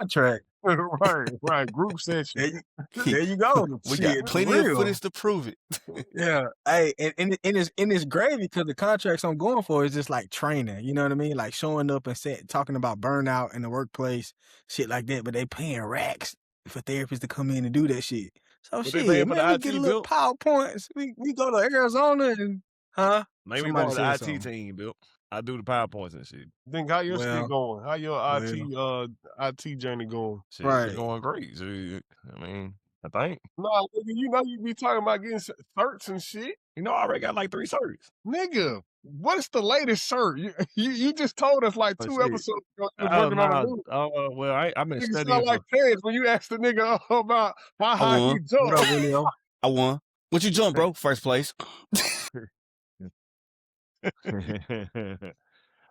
Contract. Right. Group session. There you go. We Shit, got for plenty of real. footage to prove it. Yeah. Hey, and it's gravy because the contracts I'm going for is just like training. You know what I mean? Like showing up and talking about burnout in the workplace, shit like that. But they paying racks for therapists to come in and do that shit. So What they paying shit, for man, the we IT get a little built? PowerPoints. We go to Arizona and Maybe somebody more the said IT something. team built. I do the PowerPoints and shit. Think how your shit Well, going? How your IT journey going? Shit, Right. it's going great. Shit, I mean, I think. Nah, nigga, you know you be talking about getting certs and shit. You know, I already got like 3 certs. Nigga, what's the latest cert? You just told us like 2 shit. episodes ago you was working on a new. Well, I've been Nigga studying sound like Terrence when you asked the nigga about how I high he won. jumped. What up, Willio? I won. What you jump, bro? First place.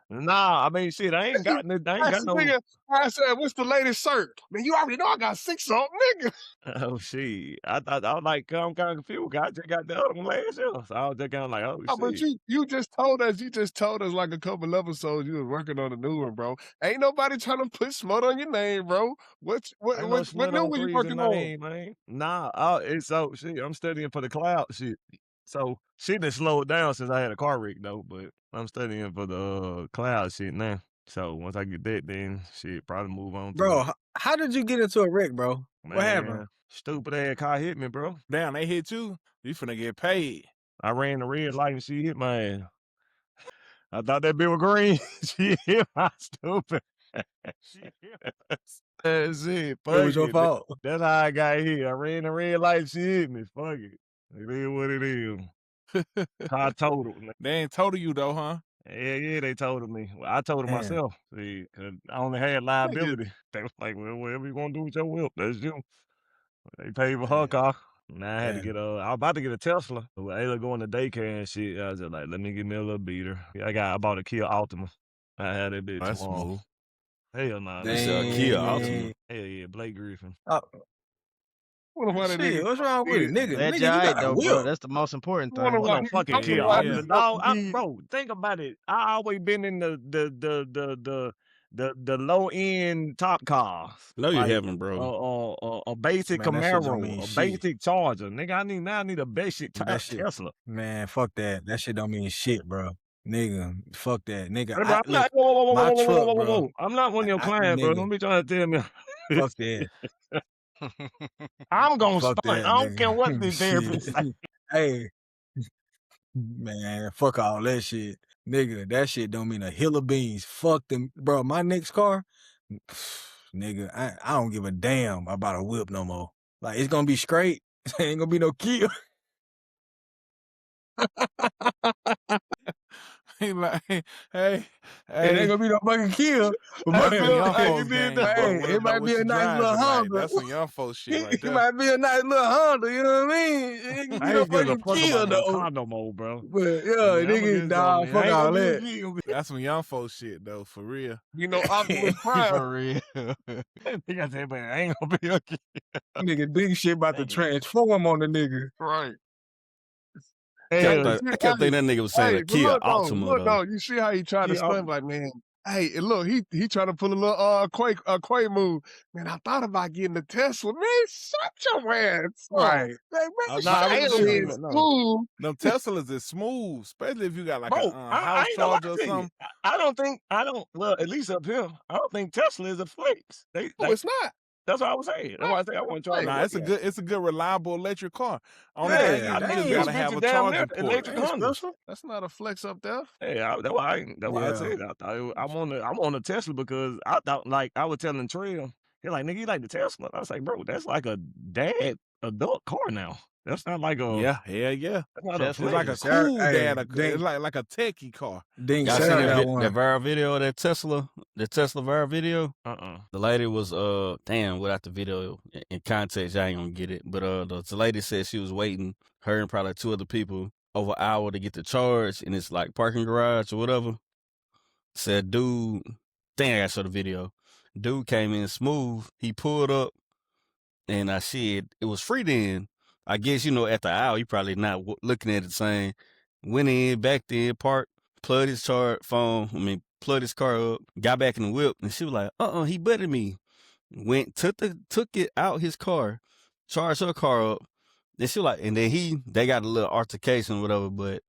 Nah, I mean, shit, I ain't got no. Nigga, I said, what's the latest cert? Man, you already know I got 6 something, nigga. Oh shit! I thought I was like, I'm kind of confused. I just got the other one last year, so I was just kind of like, oh But shit. you just told us like a couple episodes you was working on a new one, bro. Ain't nobody trying to put smut on your name, bro. What Ain't no new on one you threes working in my on? name, man. Nah, it's so shit. I'm studying for the cloud shit. So shit done slowed down since I had a car wreck though, but I'm studying for the cloud shit now. So once I get that, then shit, probably move on. Bro, how did you get into a wreck, bro? What happened? Stupid ass car hit me, bro. Damn, they hit you. You finna get paid. I ran the red light and she hit my ass. I thought that bitch was green. She hit my stupid. That's it. Fuck It was your it. fault. That's how I got here. I ran the red light. She hit me. Fuck it. It is what it is. I told her. They ain't told you though, huh? Yeah, they told me. Well, I told her Damn. myself. See, 'cause I only had liability. They was like, well, whatever you gonna do with your whip, that's you. They paid for her car. Now I had to get I was about to get a Tesla. But Ayla going to daycare and shit. I was just like, let me get me a little beater. I bought a Kia Altima. I had that bitch That's tomorrow. smooth. Hell no. It's a Kia Altima. Hell yeah, Blake Griffin. Shit, what's wrong with it? Nigga, Glad you y'all got right, a though, whip. bro. That's the most important thing. What no fucking Kia Altima. Yeah. Bro, think about it. I always been in the low end top cars. No, you haven't, bro. A basic Man, that shit don't Camaro, mean a shit. basic Charger. Nigga, I need a basic Tesla. Man, fuck that. That shit don't mean shit, bro. Nigga, fuck that. Nigga, Hey, bro, bro. I'm not one of your clients, bro. Don't be trying to tell me. Fuck that. I'm gonna Fuck stunt. that, I don't nigga. care what the therapist say. Hey, man, fuck all that shit. Nigga, that shit don't mean a hill of beans. Fuck them. Bro, my next car, nigga, I don't give a damn about a whip no more. Like, it's gonna be straight. Ain't gonna be no Kia. He like, hey, It ain't gonna be no fucking Kia. That's some young folks Hey, game, boy. it might be a nice little Honda. That's some young folks shit right It there. might be a nice little Honda, you know what I mean? It ain't gonna be no fucking Kia though. No more, bro. But yeah, nigga, nah, fuck all that. That's some young folks shit though, for real. You know, Optimus Prime. For real. Nigga, I said, but I ain't gonna be okay. Nigga, big shit about to transform on the nigga. Right. I kept thinking that nigga was saying a Kia Altima, though. You see how he tried to stunt like, man, hey, look, he trying to pull a little Quake move. Man, I thought about getting the Tesla. Man, shut your ass. Right. Like, man, Them Teslas is smooth, especially if you got like a house charger or something. Well, at least up here, I don't think Tesla is a flex. It's not. That's what I was saying. That's why I say I want to try. Nah, it's a good reliable electric car. Only Yeah, thing is you just gotta have a charging port. Electric Hondas. That's not a flex up there. Yeah, that's why I said I thought I'm on a Tesla because I thought, like, I was telling Trail, he's like, nigga, you like the Tesla? I was like, bro, that's like a dad adult car now. That's not like a yeah. That's It's like a cool dad. It's like a techie car. Y'all seen that viral video of that Tesla viral video? The lady was without the video in context, I ain't gonna get it. But the lady said she was waiting, her and probably 2 other people, over an hour to get the charge in this like parking garage or whatever. Said dude, I gotta show the video. Dude came in smooth. He pulled up, and I said it was free then. I guess, at the hour, he probably not looking at it saying, went in, back in, parked, plugged his plugged his car up, got back in the whip, and she was like, he butted me. took it out his car, charged her car up. And she like, and then they got a little altercation or whatever, but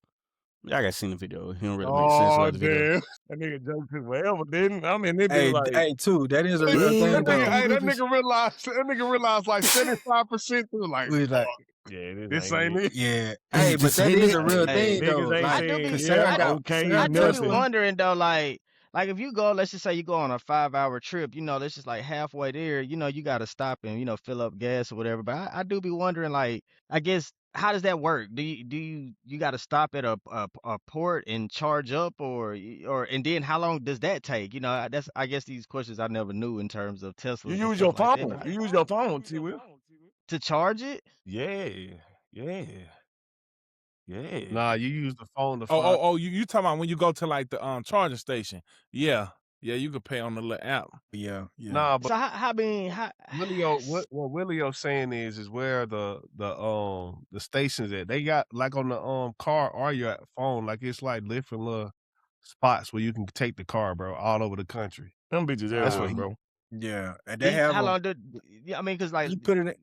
I got seen the video. He don't really make sense Oh of the video. damn, that nigga joked his forever, didn't? I mean, it be like, hey, too. That is a real Yeah, thing, though. Hey, that nigga realized like 75% through like, We was like, yeah, this ain't it. yeah. Hey, but This that ain't is it. a real thing, though. niggas ain't Like, saying, 'cause yeah, Sarah got- okay, Sarah I do does be it. wondering though, like if you go, let's just say you go on a 5-hour trip, let's just like halfway there, you got to stop and fill up gas or whatever. But I do be wondering, like, I guess how does that work? Do you got to stop at a port and charge up, or and then how long does that take? That's I guess these questions I never knew in terms of Tesla. you use your phone. You use your phone, T. Will. To charge it. Yeah. Nah, you use the phone to Oh, you talking about when you go to like the charging station? Yeah, you could pay on the little app. Yeah. Nah, but So how Willio, what Willio's saying is where the stations at. They got like on the car or your phone, like it's like different little spots where you can take the car, bro, all over the country. Them bitches everywhere, bro. Yeah, and they have how them. long did? I mean, because like You put it in,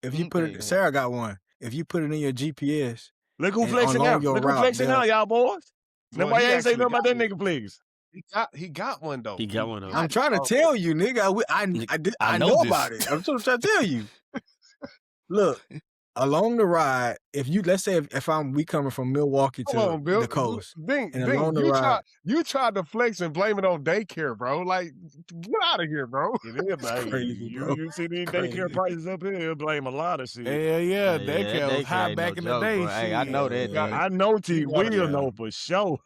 if you put it, Sarah got one. If you put it in your GPS, Look who and flexing now. along your Look who route, flexing now, y'all boys. Now Well, why he you ain't say actually nothing about got that nigga flex? He got one though. He got one though. I'm trying to tell you, nigga. I know about it. I'm trying to tell you. Look, along the ride, let's say if we coming from Milwaukee to Hold on, Bill. the coast, Dink, and along the you ride, tried to flex and blame it on daycare, bro. Like, get out of here, bro. It is, man. crazy, bro. You see these Crazy. daycare prices up here, he'll blame a lot of shit. Yeah, that daycare was high ain't back no in joke, the day. bro. Hey, I shit. know that. I know T. Will yeah. know for sure.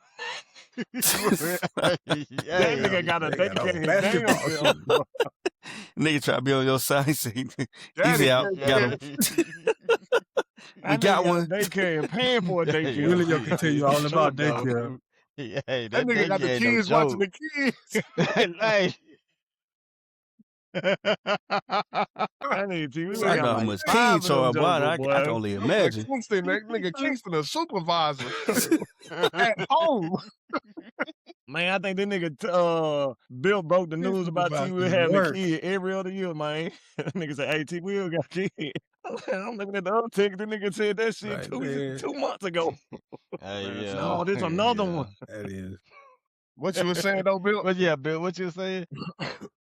That Yeah. nigga got a They got daycare a in basketball damn shit. self, bro. Nigga try to be on your side. Easy out. Yeah. Got him. We That got nigga one. a daycare and paying for a daycare. Really gonna continue all about Sure, daycare. Hey, That nigga got the daycare ain't no kids watching joke. the kids. Hey. I need T. We I got know how like much 5 King of them charge, boy. jokers, I boy. can only imagine. Kingston, a supervisor at home. Man, I think this nigga Bill broke the news about T. Will having a work. kid every other year, man. That nigga said, "Hey, T. Will got a kid." I'm looking at the other ticket. The nigga said that shit Right 2 there. months ago. Hey, yeah. No, this another Yeah. one. That is. What you were saying though, Bill? But yeah, Bill, what you saying?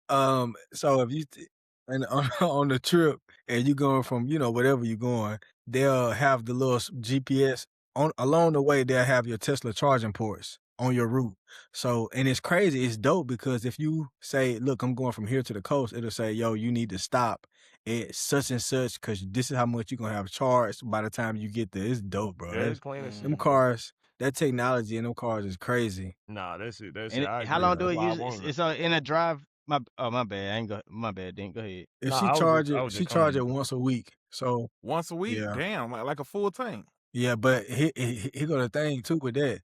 So if you and on the trip and you going from whatever you going, they'll have the little GPS along the way. They'll have your Tesla charging ports on your route. So, and it's crazy. It's dope because if you say, "Look, I'm going from here to the coast," it'll say, "Yo, you need to stop at such and such because this is how much you're gonna have charged by the time you get there." It's dope, bro. Yeah, it's clean as Them shit. cars, that technology in them cars is crazy. Nah, that's it. That's And it. I how agree. long do That's it why I usually? wanted it. It's in a drive. My bad. I ain't go. My bad. Dink. Go ahead. If Nah, she I was charge just- I it, was she just charge it commenting. once a week. So Once a week? Yeah. Damn, like a full tank. yeah, but here go the thing too with that.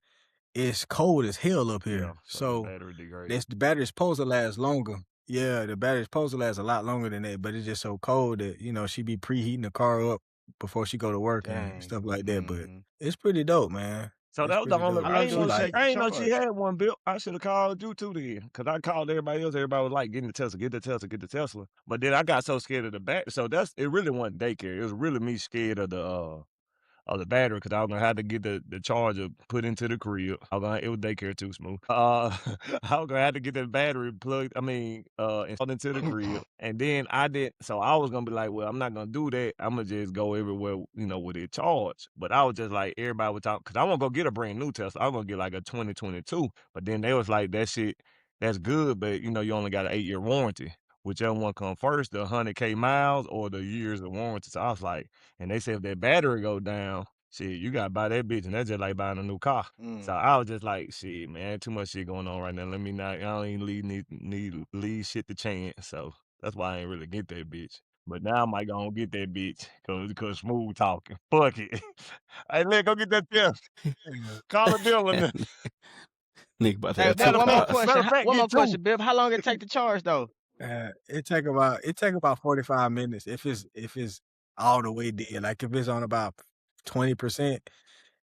It's cold as hell up here. Yeah, So the battery degrades. the battery's supposed to last longer. Yeah, the battery's supposed to last a lot longer than that, but it's just so cold that, she be preheating the car up before she go to work and Dang. stuff like that. But Mhm. it's pretty dope, man. So It's that was the pretty only. dope. I ain't How know long she. does it I ain't know she charge? had one built. I should have called you too then, cause I called everybody else. Everybody was like, "Getting the Tesla, get the Tesla, get the Tesla." But then I got so scared of the battery. So it really wasn't daycare. It was really me scared of the battery, because I was gonna have to get the charger put into the crib. It was daycare too smooth. I was gonna have to get the battery plugged. Installed into the crib, and then I did. So I was gonna be like, well, I'm not gonna do that. I'm gonna just go everywhere, with it charged. But I was just like, everybody was talking, because I want to go get a brand new Tesla. I'm gonna get like a 2022. But then they was like, that shit, that's good, but you only got an 8-year warranty. Whichever one come first, the 100K miles or the years of warranty. So I was like, and they said if that battery go down, shit, you gotta buy that bitch, and that's just like buying a new car. So I was just like, shit, man, too much shit going on right now. Let me not. I don't even leave shit to chance. So that's why I ain't really get that bitch. But now I might go and get that bitch, cause smooth talking. Fuck it. Hey, let's go get that test. Call a deal and Nigga about to Hey, have Bill, two one more cars. question. Matter of fact, One get more two. question, Bill. How long it take to charge though? It take about 45 minutes if it's all the way dead. Like if it's on about 20%,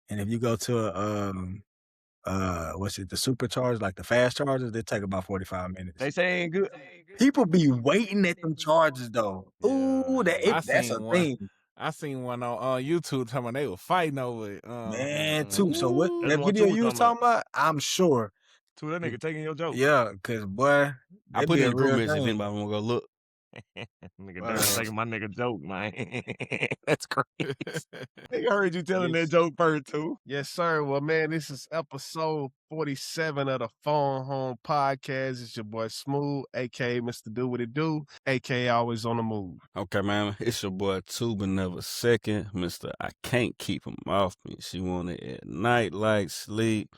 and if you go to what's it? The supercharged, like the fast chargers, they take about 45 minutes. They say ain't good. People be waiting at them charges though. Ooh, that's a thing. I seen one on YouTube talking about they were fighting over it. Man, too. So what That's that what video Two was you was talking talking about? I'm sure. To that nigga taking your joke. Yeah, cause boy, I that put be it in a the group real message if thing. anybody wanna go look. Nigga Darrell taking my nigga joke, man. That's crazy. Nigga heard you telling that joke first too. Yes, sir. Well, man, this is episode 47 of the Phone Home Podcast. It's your boy Smooth, aka Mr. Do What It Do, aka Always on the Move. Okay, man. It's your boy Tuba Never Second, Mr. I Can't Keep Him Off Me. She want it at night like sleep,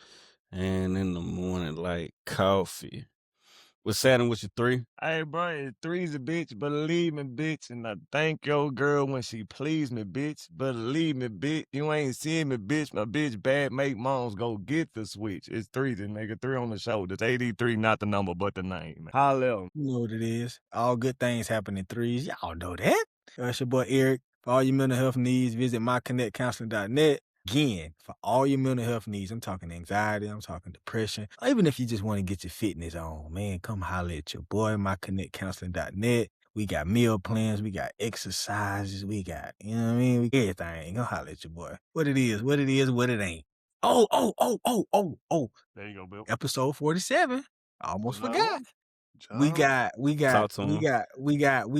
and in the morning like coffee. What's happening with you, 3? Hey, bro, 3's a bitch, believe me, bitch. And I thank your girl when she please me, bitch. Believe me, bitch. You ain't seeing me, bitch. My bitch bad make moms go get the switch. It's 3, nigga. 3 on the shoulders. 83, not the number, but the name. Holla. You know what it is. All good things happen in 3s. Y'all know that. It's your boy Eric. For all your mental health needs, visit myconnectcounseling.net. Again, for all your mental health needs, I'm talking anxiety, I'm talking depression. Or even if you just want to get your fitness on, man, come holler at your boy, myconnectcounseling.net. We got meal plans, we got exercises, we got, you know what I mean? We got everything. Go holler at your boy. What it is, what it ain't. Oh. There you go, Bill. Episode 47. I almost forgot. John. We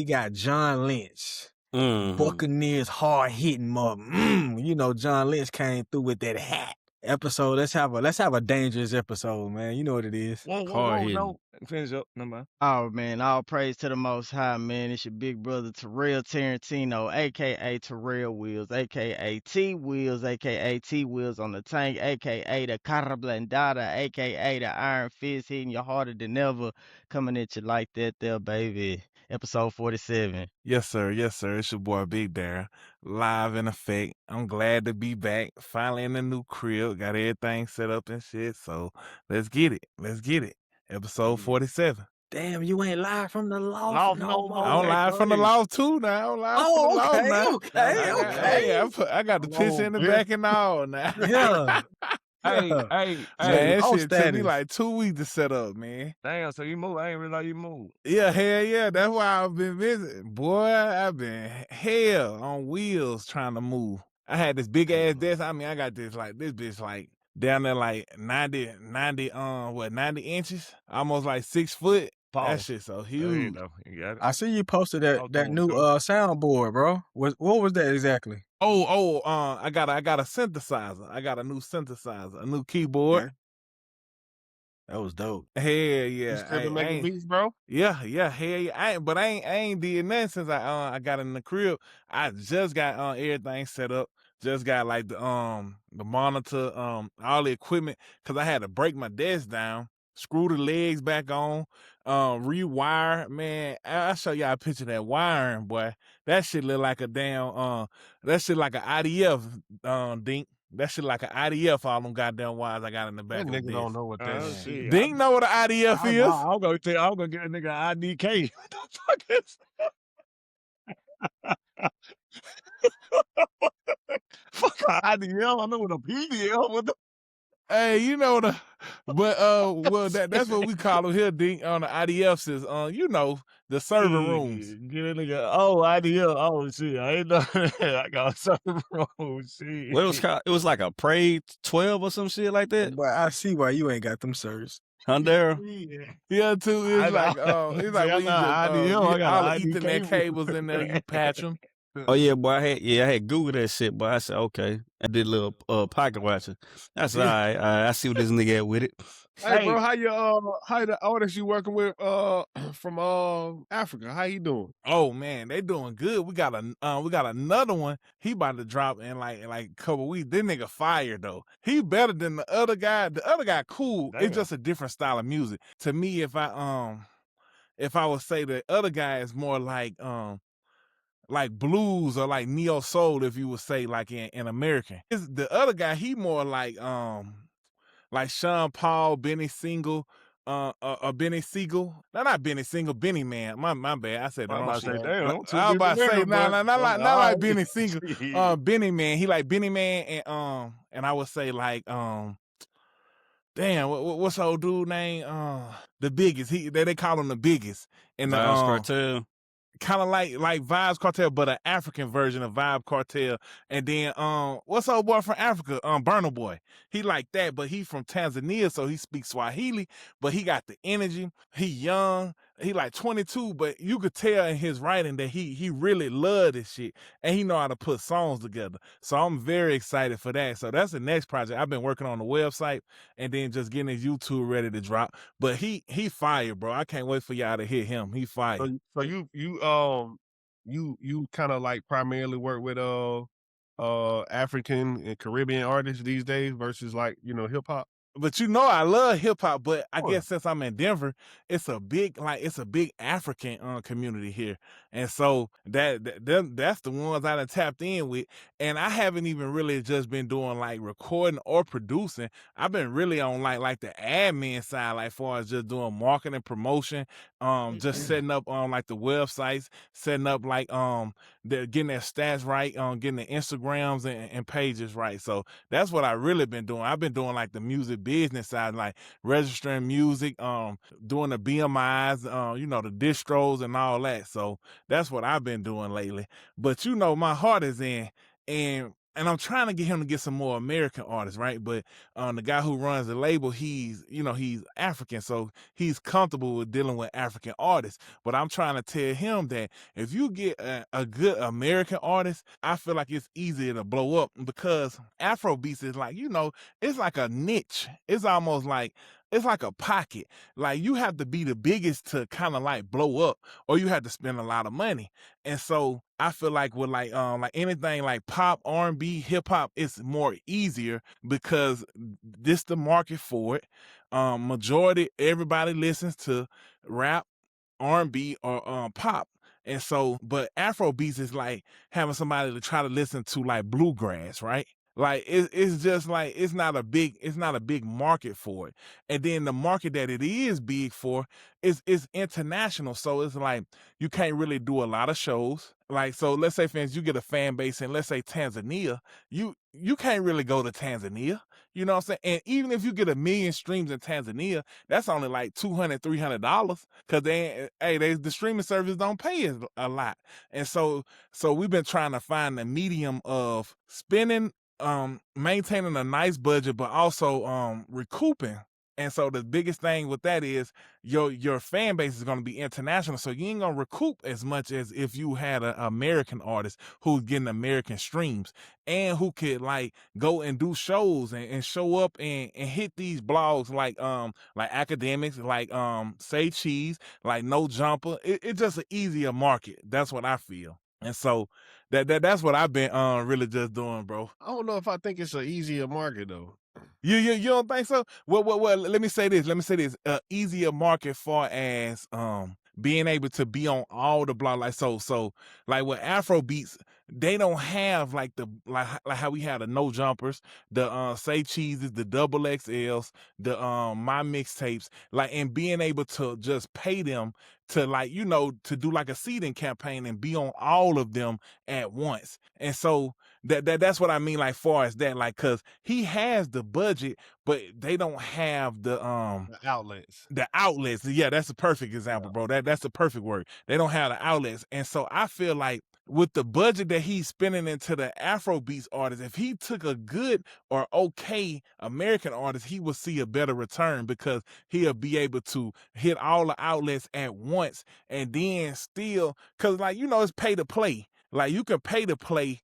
got John Lynch. Mm-hmm. Buccaneers hard hitting mother. You know John Lynch came through with that hat. Episode. Let's have a dangerous episode, man. You know what it is. Whoa, no. Finish up, no man. Oh man, all praise to the Most High, man. It's your big brother Terrell Tarantino, aka Terrell Wheels, aka T Wheels, aka T Wheels on the tank, aka the Cara Blendada, aka the Iron Fist hitting you harder than ever, coming at you like that, there, baby. Episode 47. Yes, sir. Yes, sir. It's your boy Big Darrell, live in effect. I'm glad to be back. Finally in the new crib. Got everything set up and shit. So let's get it. Episode 47. Damn, you ain't live from the loft no more. I'm live from the loft too now. I'm live from the loft now. Okay. I got the picture in the back and all now. Yeah. Hey, man, that all shit took me status. like 2 weeks to set up, man. Damn, so you move. I ain't realize you moved. Yeah, hell yeah. That's why I've been visiting. Boy, I've been hell on wheels trying to move. I had this big ass desk. I mean, I got this bitch like down there like 90 inches? Almost like 6 foot. Pause. That shit so There huge. you got it. I see you posted that Doing new good. soundboard, bro. What was that exactly? I got a synthesizer. I got a new synthesizer, a new keyboard. That was dope. Hell yeah. You still been making beats, bro? Yeah, hell yeah. I ain't did nothing since I got in the crib. I just got everything set up. Just got like the monitor, all the equipment, cause I had to break my desk down, screw the legs back on, rewire. Man, I'll show y'all a picture of that wiring, boy. That shit look like a damn that shit like an IDF dink. That shit like an IDF, all them goddamn wires I got in the back That of the nigga don't desk. know what that is. Shit. Dink know what an IDF is? I'm gonna get a nigga IDK. What the fuck is fuck a IDL? I know what a PDL. What the Hey, you know well that's what we call them here, Dink, on the IDFs is you know, the server rooms. Get a nigga. Oh, IDL. Oh shit. I ain't know that. I got a server room. Shit. What it was called? It was like a Prey 12 or some shit like that. But I see why you ain't got them certs. Huh, Darrell? Yeah, too. It's like know. it's like See, when you I'm just not IDL, I got all an the ID Ethernet cable. cables in there, you patch them. Oh yeah, boy. I had Googled that shit, boy. I said, okay. I did a little pocket watching. I said, all right, I see what this nigga at with it. Hey, bro, how the artists you working with from Africa? How you doing? Oh man, they doing good. We got another one. He about to drop in like a couple weeks. This nigga fire though. He better than the other guy. The other guy cool. Damn. It's just a different style of music. To me, if I would say the other guy is more like blues or like neo soul, if you would say like in American. The other guy, he more like Sean Paul, Benny Siegel, Benny Siegel. No, not Benny Siegel, Benny Man. My bad. I said the I'm wrong about to say, shit. damn, don't I was about to say, not like Benny Siegel. Siegel. Benny Man. He like Benny Man and I would say like damn, what's old dude name? The biggest. They call him the biggest. And the Vibes Cartel. kind of like Vibes Cartel, but an African version of Vibe Cartel. And then what's old boy from Africa? Burna Boy. He like that, but he from Tanzania, so he speaks Swahili, but he got the energy. He young. He like 22, but you could tell in his writing that he really loved this shit, and he know how to put songs together. So I'm very excited for that. So that's the next project. I've been working on the website and then just getting his YouTube ready to drop. But he fire, bro. I can't wait for y'all to hear him. He fire. So you kind of like primarily work with African and Caribbean artists these days versus like, you know, hip hop? But you know I love hip hop, but I guess since I'm in Denver, it's a big African community here, and so that's the ones I done tapped in with, and I haven't even really just been doing like recording or producing. I've been really on like the admin side, like far as just doing marketing, promotion, just setting up like the websites, setting up like getting their stats right, getting the Instagrams and pages right. So that's what I really been doing. I've been doing like the music business side, like registering music, doing the BMIs, you know, the distros and all that. So that's what I've been doing lately. But you know, my heart is in, and I'm trying to get him to get some more American artists, right? But the guy who runs the label, he's African, so he's comfortable with dealing with African artists. But I'm trying to tell him that if you get a good American artist, I feel like it's easier to blow up, because Afrobeats is like, you know, it's like a niche. It's almost like it's like a pocket. Like you have to be the biggest to kind of like blow up, or you have to spend a lot of money. And so I feel like with like anything like pop, R&B, hip hop, it's more easier because this the market for it. Majority everybody listens to rap, R&B, or pop. And so, but Afrobeats is like having somebody to try to listen to like bluegrass, right? Like it's just like it's not a big market for it. And then the market that it is big for is international. So it's like you can't really do a lot of shows. Like, so let's say, for instance, you get a fan base in, let's say, Tanzania, you can't really go to Tanzania. You know what I'm saying? And even if you get 1 million streams in Tanzania, that's only like $200, $300, because the streaming service don't pay a lot. And so we've been trying to find the medium of spending, maintaining a nice budget, but also recouping. And so the biggest thing with that is your fan base is going to be international, so you ain't going to recoup as much as if you had an American artist who's getting American streams and who could like go and do shows and show up and hit these blogs like academics, like Say Cheese, like No Jumper. It's just an easier market. That's what I feel. And so that's what I've been really just doing, bro. I don't know if I think it's an easier market though. You don't think so? Well, let me say this. Easier market far as being able to be on all the blogs. Like so like with Afrobeats, they don't have like the like how we had the No Jumpers, the Say Cheeses, the Double XLs, the My Mixtapes, like, and being able to just pay them to, like, you know, to do like a seeding campaign and be on all of them at once. And so that's what I mean, like far as that, like, cause he has the budget, but they don't have the outlets. The outlets. Yeah, that's a perfect example, bro. That's the perfect word. They don't have the outlets. And so I feel like with the budget that he's spending into the Afrobeats artists, if he took a good or okay American artist, he will see a better return, because he'll be able to hit all the outlets at once, and then still, cause like, you know, it's pay to play. Like you can pay to play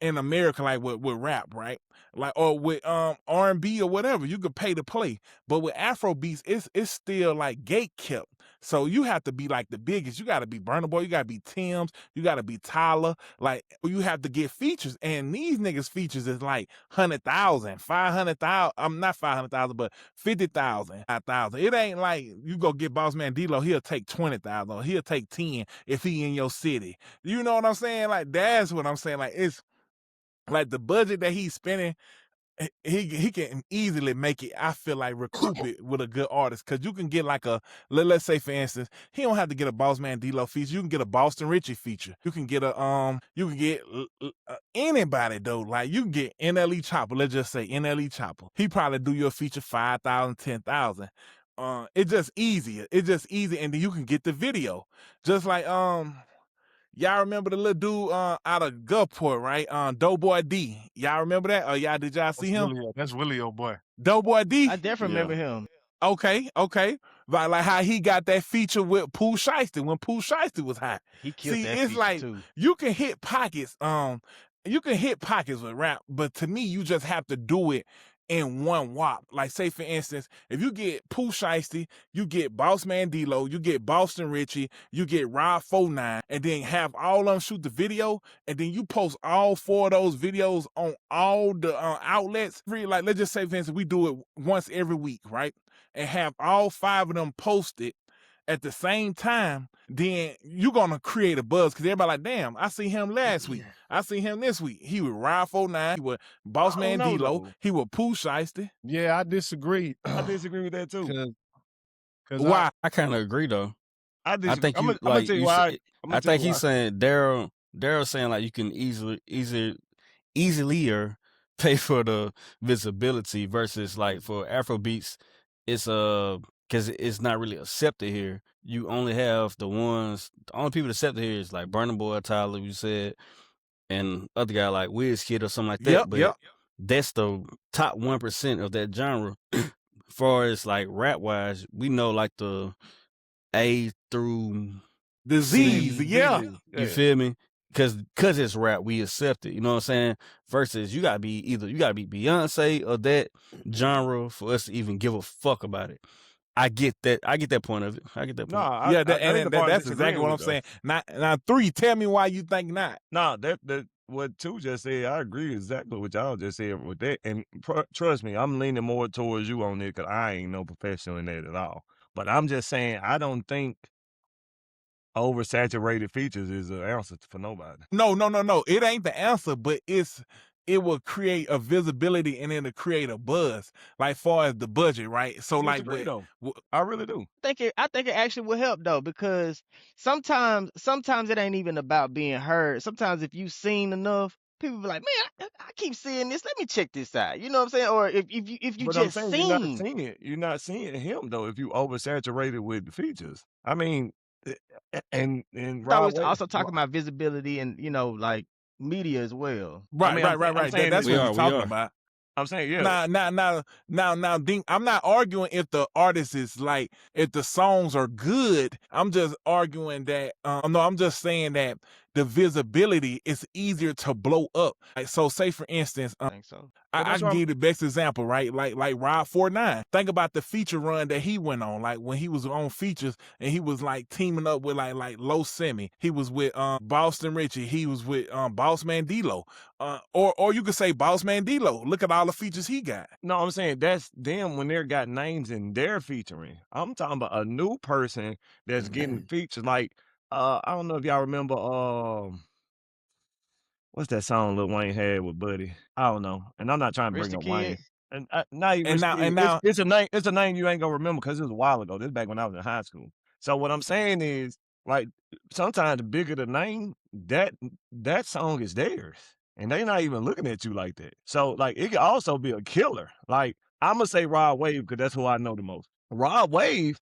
in America, like with rap, right? Like, or with R&B or whatever, you could pay to play. But with Afrobeats, it's still like gate kept. So you have to be like the biggest. You got to be Burna Boy. You got to be Tim's. You got to be Tyler. Like, you have to get features. And these niggas' features is like 100,000, 500,000. I'm not 500,000, but 50,000, 5,000. It ain't like you go get Boss Man D-Lo. He'll take 20,000. He'll take 10 if he in your city. You know what I'm saying? Like, that's what I'm saying. Like, it's like the budget that he's spending he can easily make it, I feel like, recoup it with a good artist. Cause you can get like let's say for instance, he don't have to get a Boss Man D-Lo feature. You can get a Boston Richie feature. You can get anybody though. Like you can get NLE Chopper. Let's just say NLE Chopper. He probably do your feature 5,000, 10,000. It's just easier. It's just easy, and then you can get the video. Just like y'all remember the little dude out of Gulfport, right? Doughboy D. Y'all remember that? Or did y'all see him? That's Willie, old boy. Doughboy D? I definitely remember him. Okay. Like how he got that feature with Pooh Shiesty when Pooh Shiesty was hot. He killed See, that it's feature like too. you can hit pockets. You can hit pockets with rap, but to me, you just have to do it in one whop. Like, say for instance, if you get Pooh Shiesty, you get Boss Man D-Lo, you get Boston Richie, you get Rod 49, and then have all of them shoot the video, and then you post all 4 of those videos on all the outlets. Like, let's just say for instance, we do it once every week, right? And have all 5 of them posted at the same time, then you're gonna create a buzz because everybody like, damn, I see him last week. I see him this week. He was Rod 49, he was Boss Man D-Lo, he was Pooh Shiesty. Yeah, I disagree. I disagree with that too. Why? I kind of agree though. I think I'm gonna tell you why. I think he's saying Darrell saying like you can easily pay for the visibility versus like for Afrobeats, it's because it's not really accepted here. You only have the only people accepted here is like Burna Boy, Tyler, you said, and other guy like Wizkid or something like that. But that's the top 1% of that genre. As far as like rap wise, we know like the A through the Z's, you feel me? Cause it's rap, we accept it. You know what I'm saying? Versus you gotta be Beyonce or that genre for us to even give a fuck about it. I get that point of it. I get that point. That's exactly what I'm saying. Now 3, tell me why you think not. Nah, that what 2 just said, I agree exactly what y'all just said with that. And trust me, I'm leaning more towards you on it because I ain't no professional in that at all. But I'm just saying, I don't think oversaturated features is an answer for nobody. No. It ain't the answer, but it will create a visibility and it'll create a buzz, like far as the budget, right? So like, I really do. I think it actually will help though, because sometimes it ain't even about being heard. Sometimes if you've seen enough, people be like, man, I keep seeing this. Let me check this out. You know what I'm saying? Or if you but just I'm saying, you're not seeing him though. If you oversaturated with the features, I mean, and I was also talking about visibility and like media as well. Right. That's what we're talking about. I'm saying, yeah. Now, Dink, I'm not arguing if the artist is like, if the songs are good. I'm just arguing that, I'm just saying that the visibility is easier to blow up. Like, so say for instance, I think so. I can give you the best example, right? Like Rod 49. Think about the feature run that he went on, like when he was on features and he was like teaming up with like Low Semi. He was with Boston Richie. He was with Boss Man D-Lo. Or you could say Boss Man D-Lo. Look at all the features he got. No, I'm saying that's them when they're got names and they're featuring. I'm talking about a new person that's getting features. Like I don't know if y'all remember what's that song Lil Wayne had with Buddy? I don't know. And I'm not trying to bring up Wayne. And now it's a name you ain't gonna remember because it was a while ago. This is back when I was in high school. So what I'm saying is, like, sometimes the bigger the name, that song is theirs. And they're not even looking at you like that. So like it could also be a killer. Like I'm gonna say Rod Wave because that's who I know the most. Rod Wave,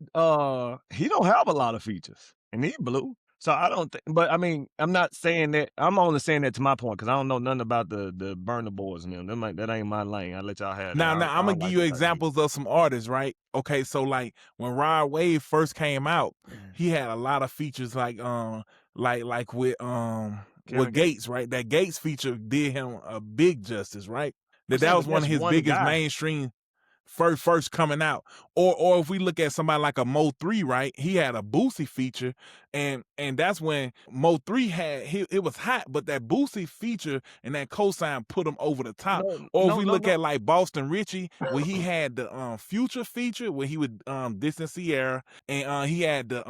he don't have a lot of features. And he blue. So I don't think, but I mean, I'm not saying that. I'm only saying that to my point because I don't know nothing about the Burna Boys and them. That ain't my lane. I let y'all have that. Now I'm gonna give you examples of some artists, right? Okay, so like when Rod Wave first came out, he had a lot of features like with Gates, right? That Gates feature did him a big justice, right? That was one of his biggest mainstream first coming out. Or if we look at somebody like a Mo 3, right? He had a Boosie feature, and that's when Mo 3 it was hot, but that Boosie feature and that cosign put him over the top. If we look at like Boston Richie, where he had the Future feature, where he would Distant Sierra, and he had the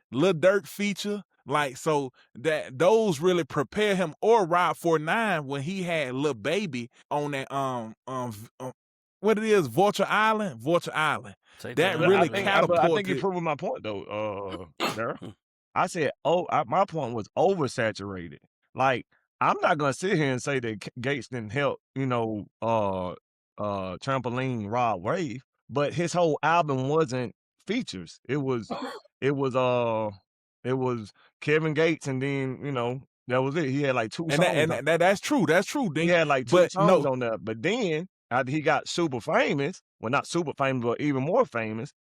Lil Durk feature. Like, so that those really prepare him, or Rob 49 when he had Lil Baby on that what it is, Vulture Island. Take That that But really I think you're catapulted. proving my point though, Darrell. I said, my point was oversaturated. Like, I'm not gonna sit here and say that Gates didn't help, Trampoline Rod Wave, but his whole album wasn't features. It was Kevin Gates, and then that was it. He had like two songs. That's true. That's true, He Dink. had like two But songs no, on there. But then after he got super famous, well, not super famous, but even more famous,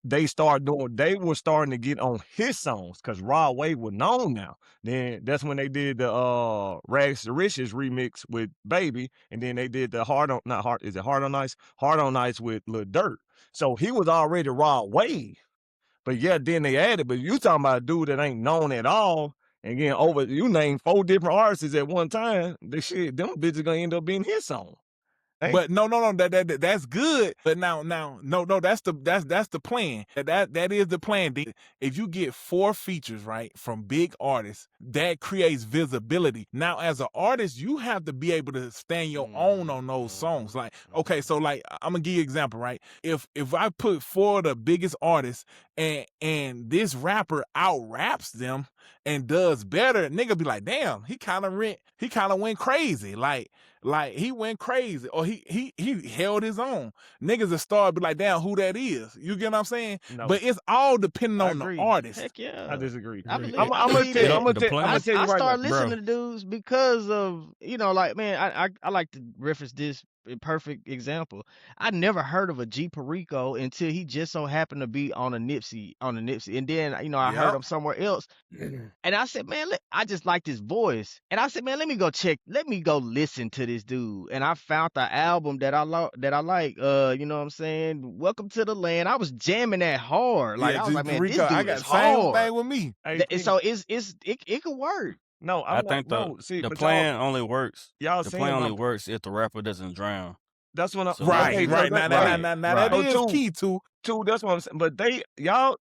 they were starting to get on his songs because Rod Wave was known now. Then that's when they did the Rags to Riches remix with Baby, and then they did the Hard on Ice with Lil Durk. So he was already Rod Wave. But yeah, then they added, but you talking about a dude that ain't known at all. And again, you name 4 different artists at one time, them bitches gonna end up being his song. But no, that's good. But no, that's the plan. That is the plan. If you get 4 features, right, from big artists, that creates visibility. Now, as an artist, you have to be able to stand your own on those songs. Like, okay, so like I'm gonna give you an example, right? If I put 4 of the biggest artists and this rapper out raps them and does better, nigga be like, damn, he kind of went crazy. Like he went crazy, or he held his own. Niggas will start be like, damn, who that is? You get what I'm saying? No. But it's all depending on the artist. Heck yeah. I disagree. I believe, I'm I gonna believe tell you. that. I'm gonna tell you I right started now, listening to dudes because of, like, man, I like to reference this perfect example. I never heard of a G Perico until he just so happened to be on a Nipsey, and then I heard him somewhere else, and I said, man, I just like his voice, and I said, man, let me go listen to this dude, and I found the album that I like. You know what I'm saying? Welcome to the Land. I was jamming that hard, like I was like, man, this dude I got is the same hard. thing with me. So it could work. No, I think the plan only works. The plan only works if the rapper doesn't drown. That's what I'm right. Now that is key to. That's what I'm saying. But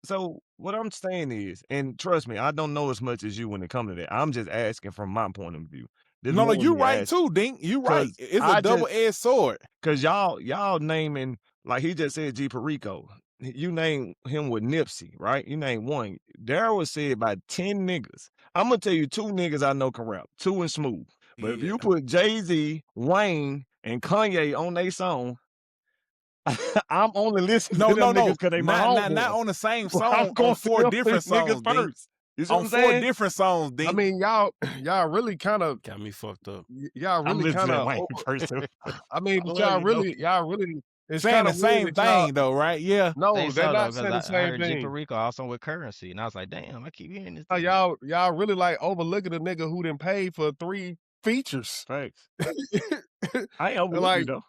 so what I'm saying is, and trust me, I don't know as much as you when it comes to that. I'm just asking from my point of view. No, you're right too, Dink. You're right. It's a double-edged sword. Cause y'all naming, like he just said, G Perico. You name him with Nipsey, right? You name one. Darrell was said by 10 niggas. I'm gonna tell you 2 niggas I know can rap, 2 and Smooth. But if you put Jay-Z, Wayne, and Kanye on their song, I'm only listening to them niggas because they my homeboys. Not on the same song. On 4 different songs, first. You see on 4 different songs, Dink. I mean, y'all really kind of got me fucked up. Y'all really kind of. I mean, but y'all really. It's saying the same thing though, right? Yeah. No, they're not saying the same I heard thing. G Perico also with Currency, and I was like, damn, I keep hearing this. Y'all really like overlooking a nigga who didn't pay for 3 features. Thanks. I ain't overlooking though.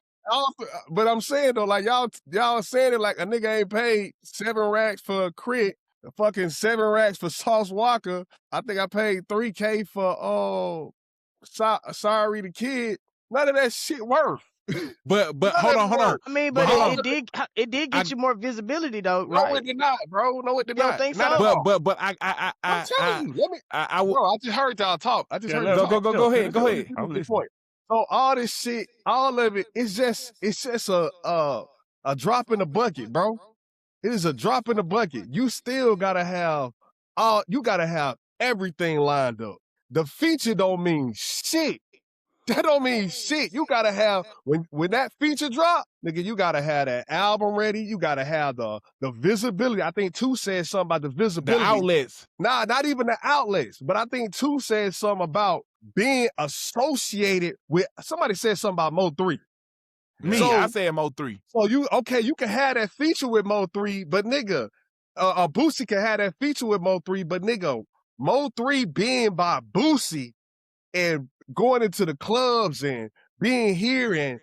But I'm saying though, like y'all saying it like a nigga ain't paid 7 racks for a crit, fucking 7 racks for Sauce Walker. I think I paid $3K for Sorry the Kid. None of that shit worth. But hold on. I mean, but it did get you more visibility though, right? No, it did not, bro. No, it did not. You don't think so? But I'm telling you. Bro, I just heard y'all talk. I just heard y'all talk. Go ahead. I'm listening. So all this shit, all of it, it's just a drop in the bucket, bro. It is a drop in the bucket. You still gotta have everything lined up. The feature don't mean shit. That don't mean shit. You gotta have when that feature drop, nigga. You gotta have that album ready. You gotta have the visibility. I think 2 said something about the visibility. The outlets. Nah, not even the outlets. But I think 2 said something about being associated with. Somebody said something about Mo3. I said Mo3. So you can have that feature with Mo3, but nigga, Boosie can have that feature with Mo3, but nigga, Mo3 being by Boosie and going into the clubs and being here and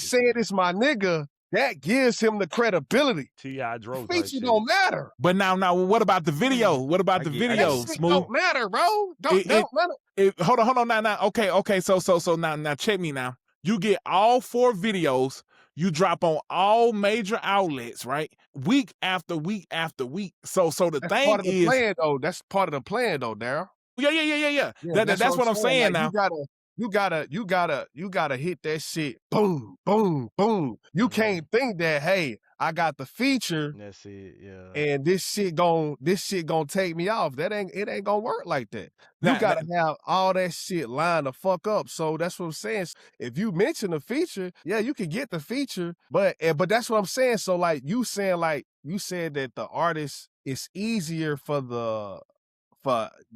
saying it's my nigga, that gives him the credibility. T.I. drove the feature don't matter. But now, what about the video? What about the video, Smooth? Don't matter, bro. Don't matter. Hold on. Now. Okay. So now check me now. You get all 4 videos. you drop on all major outlets, right? Week after week after week. So the That's thing part of the is, plan, though. That's part of the plan, though, Darrell. yeah. Yeah, That's what I'm saying like, now. you gotta hit that shit. Boom, boom, boom. You can't think that, hey, I got the feature. That's it, yeah. And this shit gonna take me off. It ain't gonna work like that. You gotta have all that shit lined the fuck up. So that's what I'm saying. If you mention the feature, yeah, you can get the feature, but that's what I'm saying. So like you said that the artist, it's easier for the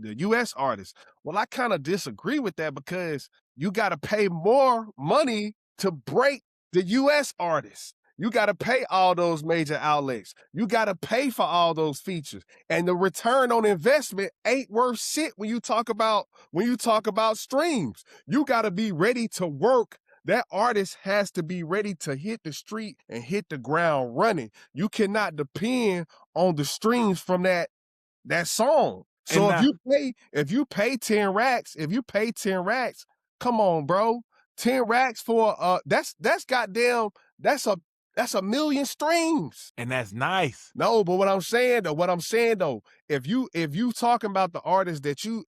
US artists. Well, I kind of disagree with that because you got to pay more money to break the US artists. You got to pay all those major outlets. You got to pay for all those features. And the return on investment ain't worth shit when you talk about streams. You got to be ready to work. That artist has to be ready to hit the street and hit the ground running. You cannot depend on the streams from that song. So if you pay 10 racks, come on, bro. 10 racks for that's goddamn, that's a million streams. And that's nice. No, but what I'm saying though, if you talking about the artists that you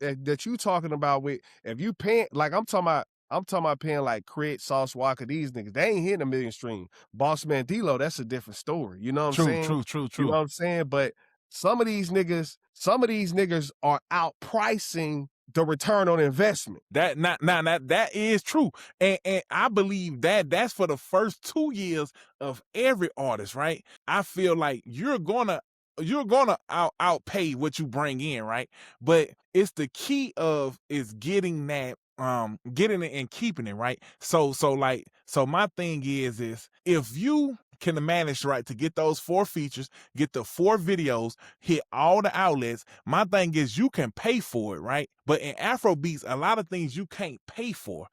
talking about with, if you paying, like I'm talking about paying like Crit, Sauce Walker, these niggas, they ain't hitting a million streams. Boss Man D-Lo, that's a different story. You know what I'm saying? True. You know what I'm saying? But some of these niggas are outpricing the return on investment. That is true. And I believe that's for the first 2 years of every artist, right? I feel like you're gonna outpay what you bring in, right? But it's the key is getting that getting it and keeping it, right? So my thing is if you can manage, right, to get those 4 features, get the 4 videos, hit all the outlets, my thing is you can pay for it, right? But in Afrobeats, a lot of things you can't pay for,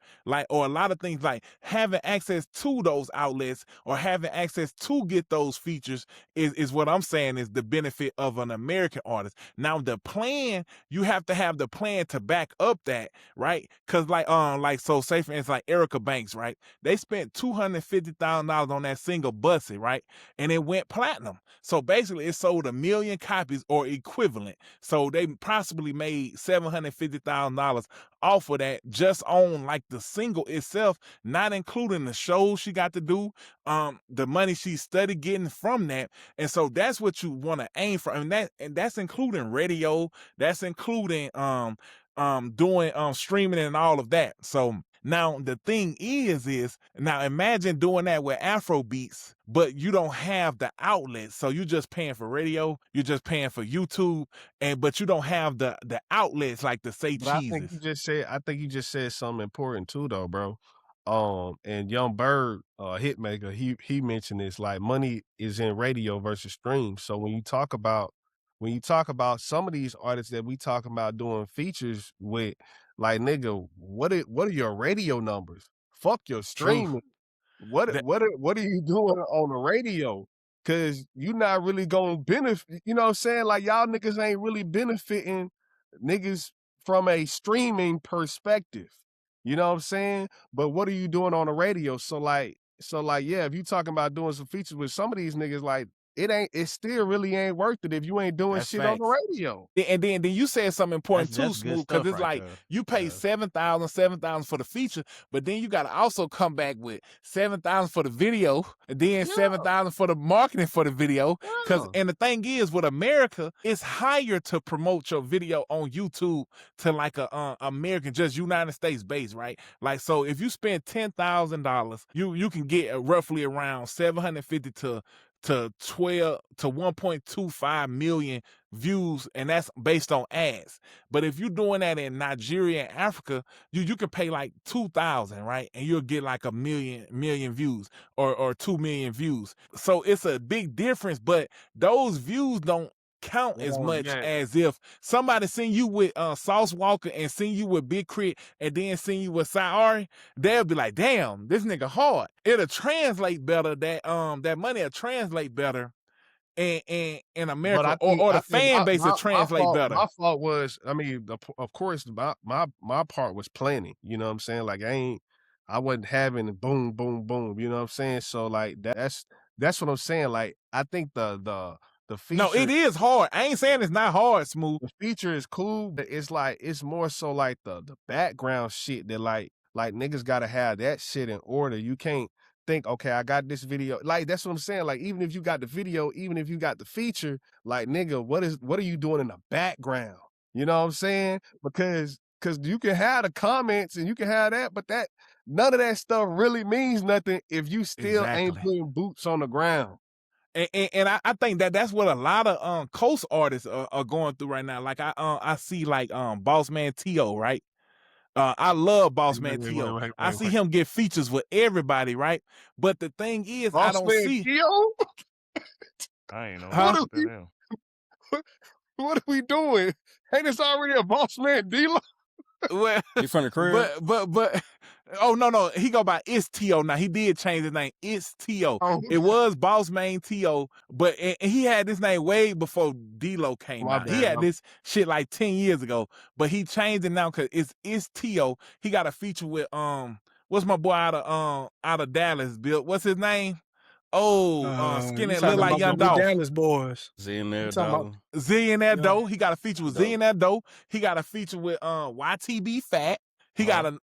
or a lot of things like having access to those outlets or having access to get those features is what I'm saying is the benefit of an American artist. Now the plan, you have to have the plan to back up that, right? Cause so say for instance, like Erica Banks, right? They spent $250,000 on that single Bussy, right? And it went platinum. So basically it sold 1 million copies or equivalent. So they possibly made $750,000 off of that just on like the single itself, not including the shows she got to do, the money she studied getting from that. And so that's what you want to aim for. And that's including radio, that's including doing streaming and all of that. So now the thing is now imagine doing that with Afrobeats, but you don't have the outlets. So you're just paying for radio, you're just paying for YouTube, but you don't have the outlets like the Say But Cheeses. I think you just said something important too though, bro. And Young Bird, Hitmaker, he mentioned this, like money is in radio versus stream. So when you talk about some of these artists that we talking about doing features with, like nigga, what are your radio numbers? Fuck your streaming. What are you doing on the radio? Cause you're not really gonna benefit, you know what I'm saying? Like y'all niggas ain't really benefiting niggas from a streaming perspective. You know what I'm saying? But what are you doing on the radio? So like, yeah, if you talking about doing some features with some of these niggas, like it still really ain't worth it if you ain't doing shit on the radio. And then you said something important too, That's Smooth, because it's like you pay $7,000 for the feature, but then you got to also come back with $7,000 for the video, and then $7,000 for the marketing for the video. And the thing is, with America, it's higher to promote your video on YouTube to like a American, just United States based, right? Like, so if you spend $10,000, you can get roughly around 750 to 1.25 million views, and that's based on ads. But if you're doing that in Nigeria and Africa, you can pay like 2,000, right? And you'll get like 1 million views or 2 million views. So it's a big difference, but those views don't count as much as if somebody seen you with Sauce Walker and seen you with Big Crit and then seen you with Sayari, they'll be like, damn, this nigga hard. It'll translate better, that money will translate better in America, or the fan base will translate better. My fault was, I mean, of course, my part was planning. You know what I'm saying? Like I I wasn't having boom, boom, boom. You know what I'm saying? So like that's what I'm saying. Like I think the No, it feature is hard. I ain't saying it's not hard, Smooth. the feature is cool, but it's like it's more so like the background shit that like niggas gotta have that shit in order. You can't think, okay, I got this video. Like that's what I'm saying. Like even if you got the video, even if you got the feature, like nigga, what are you doing in the background? You know what I'm saying? Because you can have the comments and you can have that, but that none of that stuff really means nothing if you still ain't Exactly. putting boots on the ground. And I think that's what a lot of coast artists are going through right now. Like I see like Boss Man T.O., right? I love Boss Man T.O. I see him get features with everybody, right? But the thing is, I Boss don't Man see. T.O.? I ain't know Huh? what the hell. What are we doing? Ain't this already a Boss Man dealer? Well, He from the crib? but oh no, he go by It's T.O. now. He did change his name. It's T.O. Oh, It was Boss Man T.O., but and he had this name way before D-Lo came my out. He bad. had this shit like 10 years ago, but he changed it now because it's T.O. He got a feature with what's my boy out of Dallas, Bill? What's his name? Oh, You skinny, look talking like about Young them Dolph. Dallas boys? Zillionaire talking about- Dollar. Zillionaire Yeah. Doe. He got a feature with Zillionaire Doe. He got a feature with YTB Fat. He got a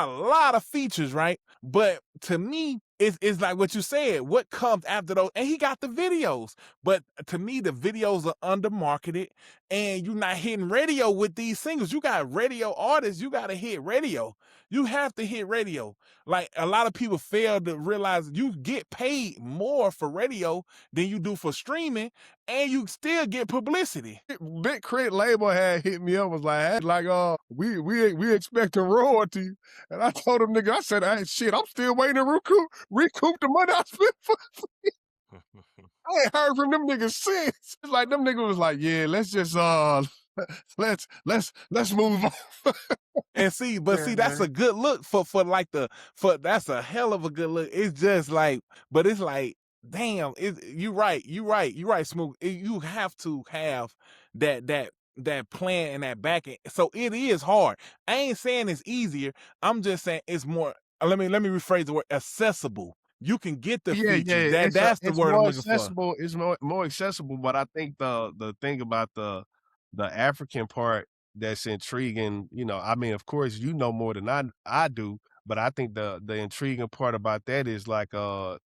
lot of features, right? But to me, it's like what you said. What comes after those? And he got the videos. But to me, the videos are undermarketed, and you're not hitting radio with these singles. You got radio artists. You got to hit radio. You have to hit radio. Like a lot of people fail to realize you get paid more for radio than you do for streaming, and you still get publicity. Big Crit label had hit me up, was like, we expecting royalty. And I told him, nigga, I said, hey, shit, I'm still waiting to recoup the money I spent for I ain't heard from them niggas since. It's like them niggas was like, yeah, let's just let's move on. And see, that's a good look for that's a hell of a good look. It's just like, but it's like, damn, you right, Smooth. You have to have that plan and that backing. So it is hard. I ain't saying it's easier. I'm just saying it's more. Let me rephrase the word accessible. You can get the features. That's the word I'm looking for. It's more accessible, but I think the thing about the African part that's intriguing, you know, I mean, of course, you know more than I do, but I think the intriguing part about that is like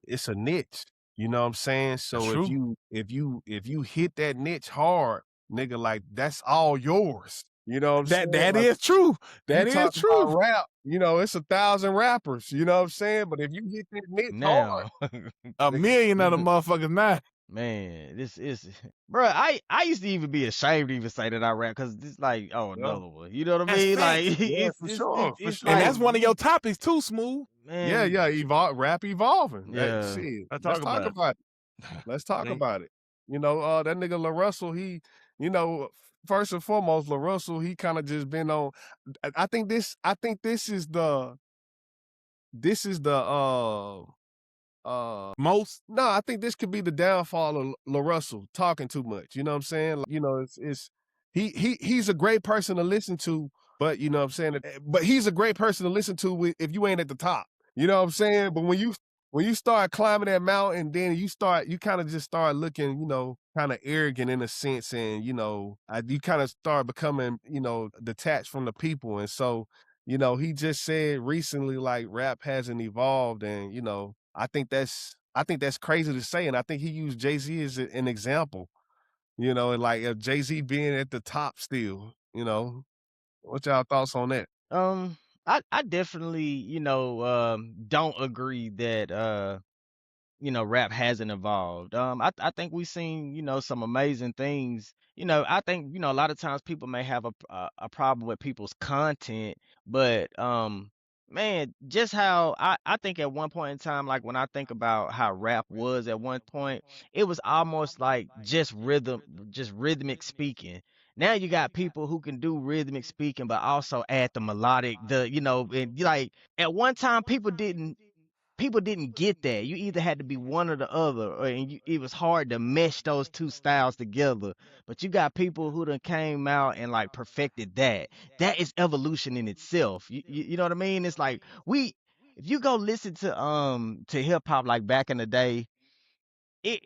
it's a niche. You know what I'm saying? So if you hit that niche hard, nigga, like that's all yours. You know what I'm saying? That like, is true. That is true. About rap, you know, it's 1,000 rappers. You know what I'm saying? But if you hit that niche hard, a million of the motherfuckers now. Man, this is, bro. I used to even be ashamed to even say that I rap because it's like, oh, another one. You know what I mean? Like, yeah, for sure. And that's one of your topics too, Smooth. Man. Yeah, rap evolving. Yeah. Shit. Let's Let's talk talk about about it. Let's talk about it. You know, that nigga LaRussell, he, you know, first and foremost, LaRussell, he kind of just been on. I think this is the most. No, I think this could be the downfall of LaRussell talking too much. You know what I'm saying? Like, you know, it's he's a great person to listen to, but you know what I'm saying? But he's a great person to listen to if you ain't at the top. You know what I'm saying? But when you start climbing that mountain, then you kind of just start looking, you know, kind of arrogant in a sense, and you know, you kind of start becoming, you know, detached from the people. And so, you know, he just said recently like rap hasn't evolved, and you know, I think that's crazy to say, and I think he used Jay-Z as an example, you know, and like Jay-Z being at the top still, you know. What y'all thoughts on that? I definitely, you know, don't agree that you know, rap hasn't evolved. I think we've seen, you know, some amazing things. You know, I think, you know, a lot of times people may have a problem with people's content, but man, just how I think at one point in time, like when I think about how rap was at one point, it was almost like just rhythmic speaking. Now you got people who can do rhythmic speaking, but also add the melodic, you know, and like at one time people didn't get that. You either had to be one or the other, it was hard to mesh those two styles together. But you got people who done came out and like perfected that. That is evolution in itself. You know what I mean? It's like if you go listen to hip hop like back in the day, it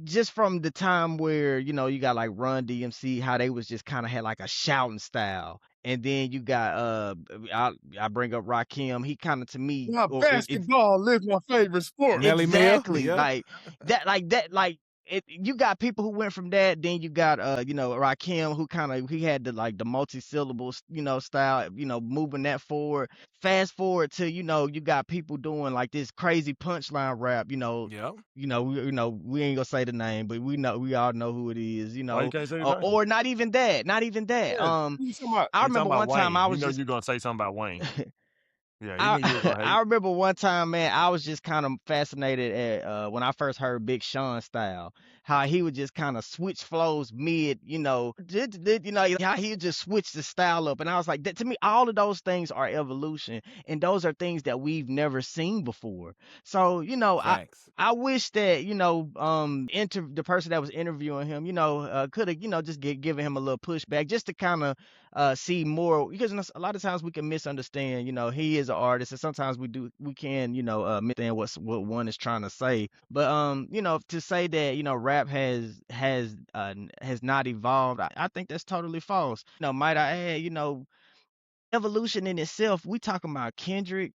just from the time where you got like Run DMC, how they was just kind of had like a shouting style, and then you got I bring up Rakim. He kind of to me, My or it's basketball is my favorite sport. Melly Mel, exactly yeah. like you got people who went from that, then you got Rakim, who he had the multi-syllables style, moving that forward. Fast forward to you got people doing like this crazy punchline rap, Yep. we ain't gonna say the name, but we all know who it is, Why you can't say his name? or not even that. Yeah, I you talking about- I You talking remember about one time Wayne. I You was know just you're gonna say something about Wayne. Yeah, he I knew you was gonna I hate. remember one time, man, I was just kind of fascinated at when I first heard Big Sean style, how he would just kind of switch flows mid, how he would just switch the style up, and I was like, that to me, all of those things are evolution, and those are things that we've never seen before. So, Facts. I wish that the person that was interviewing him, could have just given him a little pushback, just to kind of see more, because a lot of times we can misunderstand. He is an artist, and sometimes we can misunderstand what one is trying to say. But to say that rap has not evolved, I think that's totally false. Might I add, evolution in itself, we talking about Kendrick,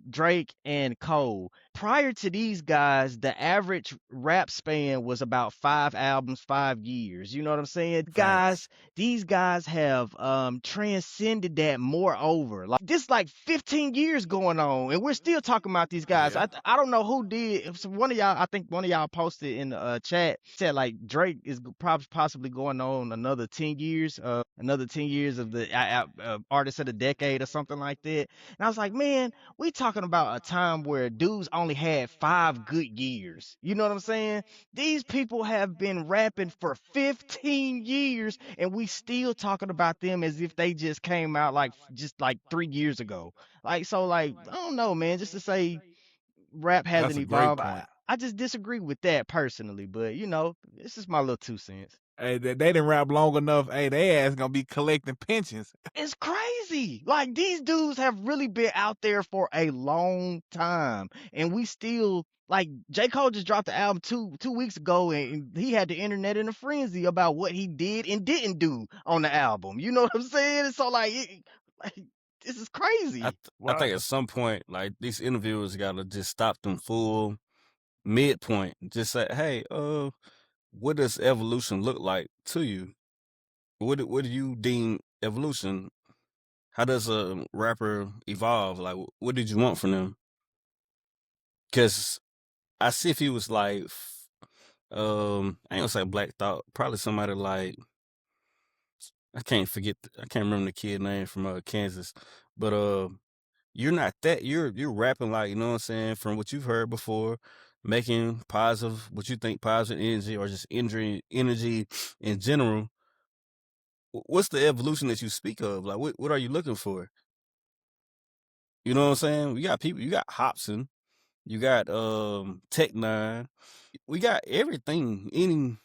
Drake, and Cole. Prior to these guys, the average rap span was about 5 albums, 5 years. You know what I'm saying? Facts. These guys have transcended that. Moreover, like this, like 15 years going on, and we're still talking about these guys. Yeah. I don't know who did. It was one of y'all, I think one of y'all posted in the chat, said like Drake is probably possibly going on another 10 years, another 10 years of the artist of the decade or something like that. And I was like, man, we talking about a time where dudes only had 5 good years. You know what I'm saying? These people have been rapping for 15 years, and we still talking about them as if they just came out just like 3 years ago. Like, so, like, I don't know, man. Just to say rap That's hasn't a great evolved, point. I just disagree with that personally. But it's just my little 2 cents. Hey, they didn't rap long enough. Hey, they ass gonna be collecting pensions. It's crazy. Like, these dudes have really been out there for a long time, and we still, like, J. Cole just dropped the album two weeks ago, and he had the internet in a frenzy about what he did and didn't do on the album. You know what I'm saying? And so, like, like, this is crazy. I think at some point, like, these interviewers gotta just stop them full midpoint. Just say, hey, what does evolution look like to you? What do you deem evolution? How does a rapper evolve? Like, what did you want from them? Because I see if he was like, I ain't gonna say Black Thought, probably somebody like, I can't remember the kid name from Kansas, but you're not that. You're rapping like, you know what I'm saying, from what you've heard before, making positive, what you think positive energy, or just energy in general. What's the evolution that you speak of? Like, what are you looking for? You know what I'm saying? You got people, you got Hobson, you got Tech Nine, we got everything. Any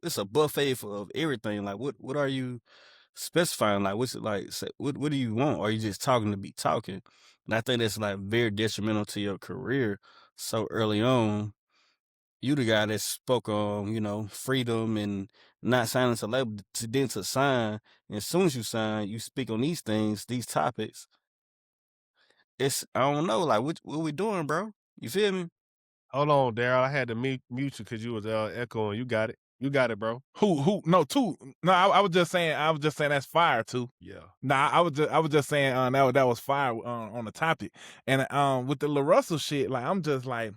it's a buffet of everything. Like, what are you specifying? Like, what's it like? Say, what do you want? Or are you just talking to be talking? And I think that's like very detrimental to your career so early on. You the guy that spoke on, freedom and not signing to label, to then to sign. And as soon as you sign, you speak on these things, these topics. It's, I don't know, like, what we doing, bro? You feel me? Hold on, Darrell. I had to mute you because you was echoing. You got it. You got it, bro. Who? No, two. No, I was just saying. I was just saying that's fire too. Yeah. Nah, I was just saying that was fire on the topic. And with the LaRussell shit, like, I'm just like,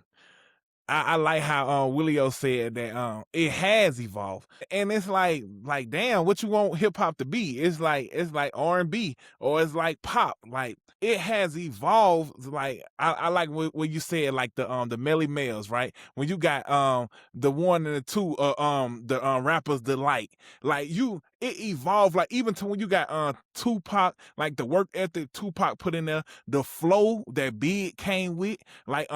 I like how Willio said that it has evolved, and it's like damn, what you want hip hop to be? It's like R&B, or it's like pop. Like, it has evolved. Like, I like what you said, like the Melly Mels, right? When you got the one and the two the rappers delight, like, it evolved. Like, even to when you got Tupac, like the work ethic Tupac put in there, the flow that Big came with, like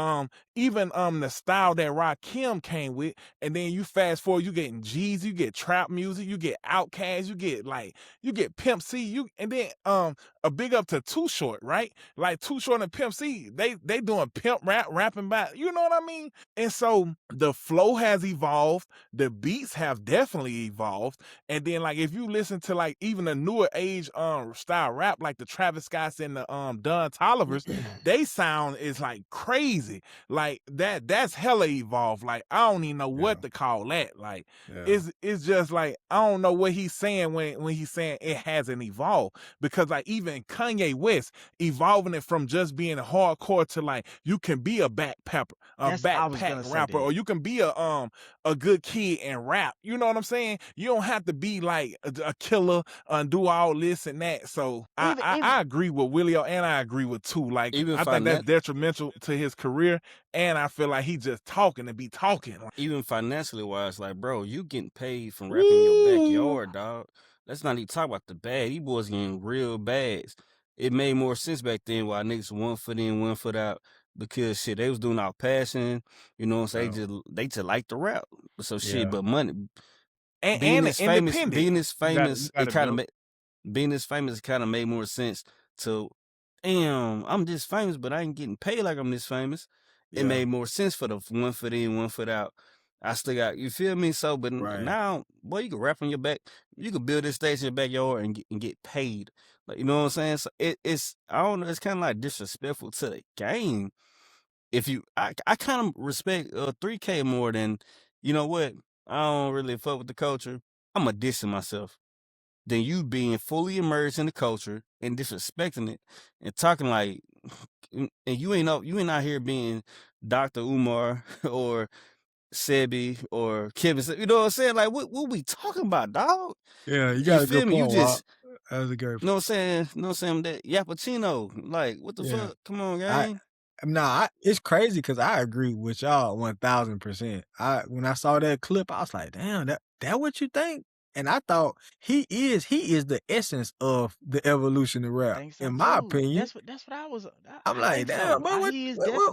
even the style that Rakim came with, and then you fast forward, you getting Jeezy, you get trap music, you get Outkast, you get Pimp C, and then a big up to Too Short, right? Like Too Short and Pimp C, they doing pimp rapping back. You know what I mean? And so the flow has evolved, the beats have definitely evolved, and then like if you listen to like even the newer age style rap, like the Travis Scotts and the Don Tollivers, they sound is like crazy. Like that's hella evolved. Like I don't even know what to call that. Like it's just like I don't know what he's saying when he's saying it hasn't evolved, because like even Kanye West evolving it from just being hardcore to like you can be a backpack rapper, or you can be a good kid and rap. You know what I'm saying? You don't have to be like a killer and do all this and that. So I agree with Willio, and I agree with Too. Like I think that's detrimental to his career, and I feel like he just talking to be talking. Even financially wise, like bro, you getting paid from rapping in your backyard, dog. Let's not even talk about the bag. These boys getting real bags. It made more sense back then why niggas 1 foot in, 1 foot out, because shit, they was doing our passion, you know what I'm saying? They just like to rap. So shit, but money being this famous, it kind of being this famous kind of made more sense to, damn, I'm this famous, but I ain't getting paid like I'm this famous. It made more sense for the 1 foot in, 1 foot out. I still got, you feel me? So, but now, boy, you can rap on your back. You can build this stage in your backyard and get paid. Like, you know what I'm saying? So it's, I don't know, it's kind of like disrespectful to the game. If you, I kind of respect 3K more than, you know what? I don't really fuck with the culture. I'm a dissing myself than you being fully immersed in the culture and disrespecting it and talking like, and you ain't out here being Dr. Umar or Sebi or Kevin. You know what I'm saying? Like, what we talking about, dog? Yeah, you got a feel good me? point. You just, that was a great. you know what I'm saying? You know what I'm saying? That Yappuccino, like, what the fuck? Come on, gang. It's crazy because I agree with y'all 1000%. When I saw that clip, I was like, damn, that what you think? And I thought he is the essence of the evolution of rap, in my opinion. That's what I was. I'm like, damn, bro, what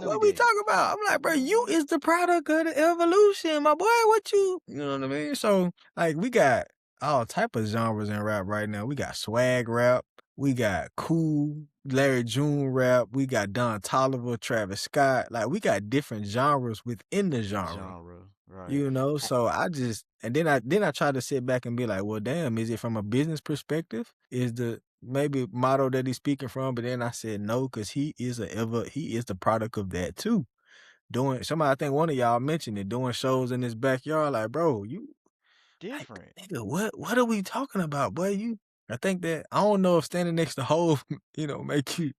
what we talking about? I'm like, bro, you is the product of the evolution, my boy. What you know what I mean? So like, we got all type of genres in rap right now. We got swag rap, we got cool Larry June rap, we got Don Toliver, Travis Scott. Like, we got different genres within the genre. Right. You know, so then I try to sit back and be like, well, damn, is it from a business perspective? Is the maybe motto that he's speaking from? But then I said no, because he is the product of that too. I think one of y'all mentioned it, doing shows in his backyard. Like, bro, you different. Like, nigga, what are we talking about, boy? I think that, I don't know if standing next to Hov, make you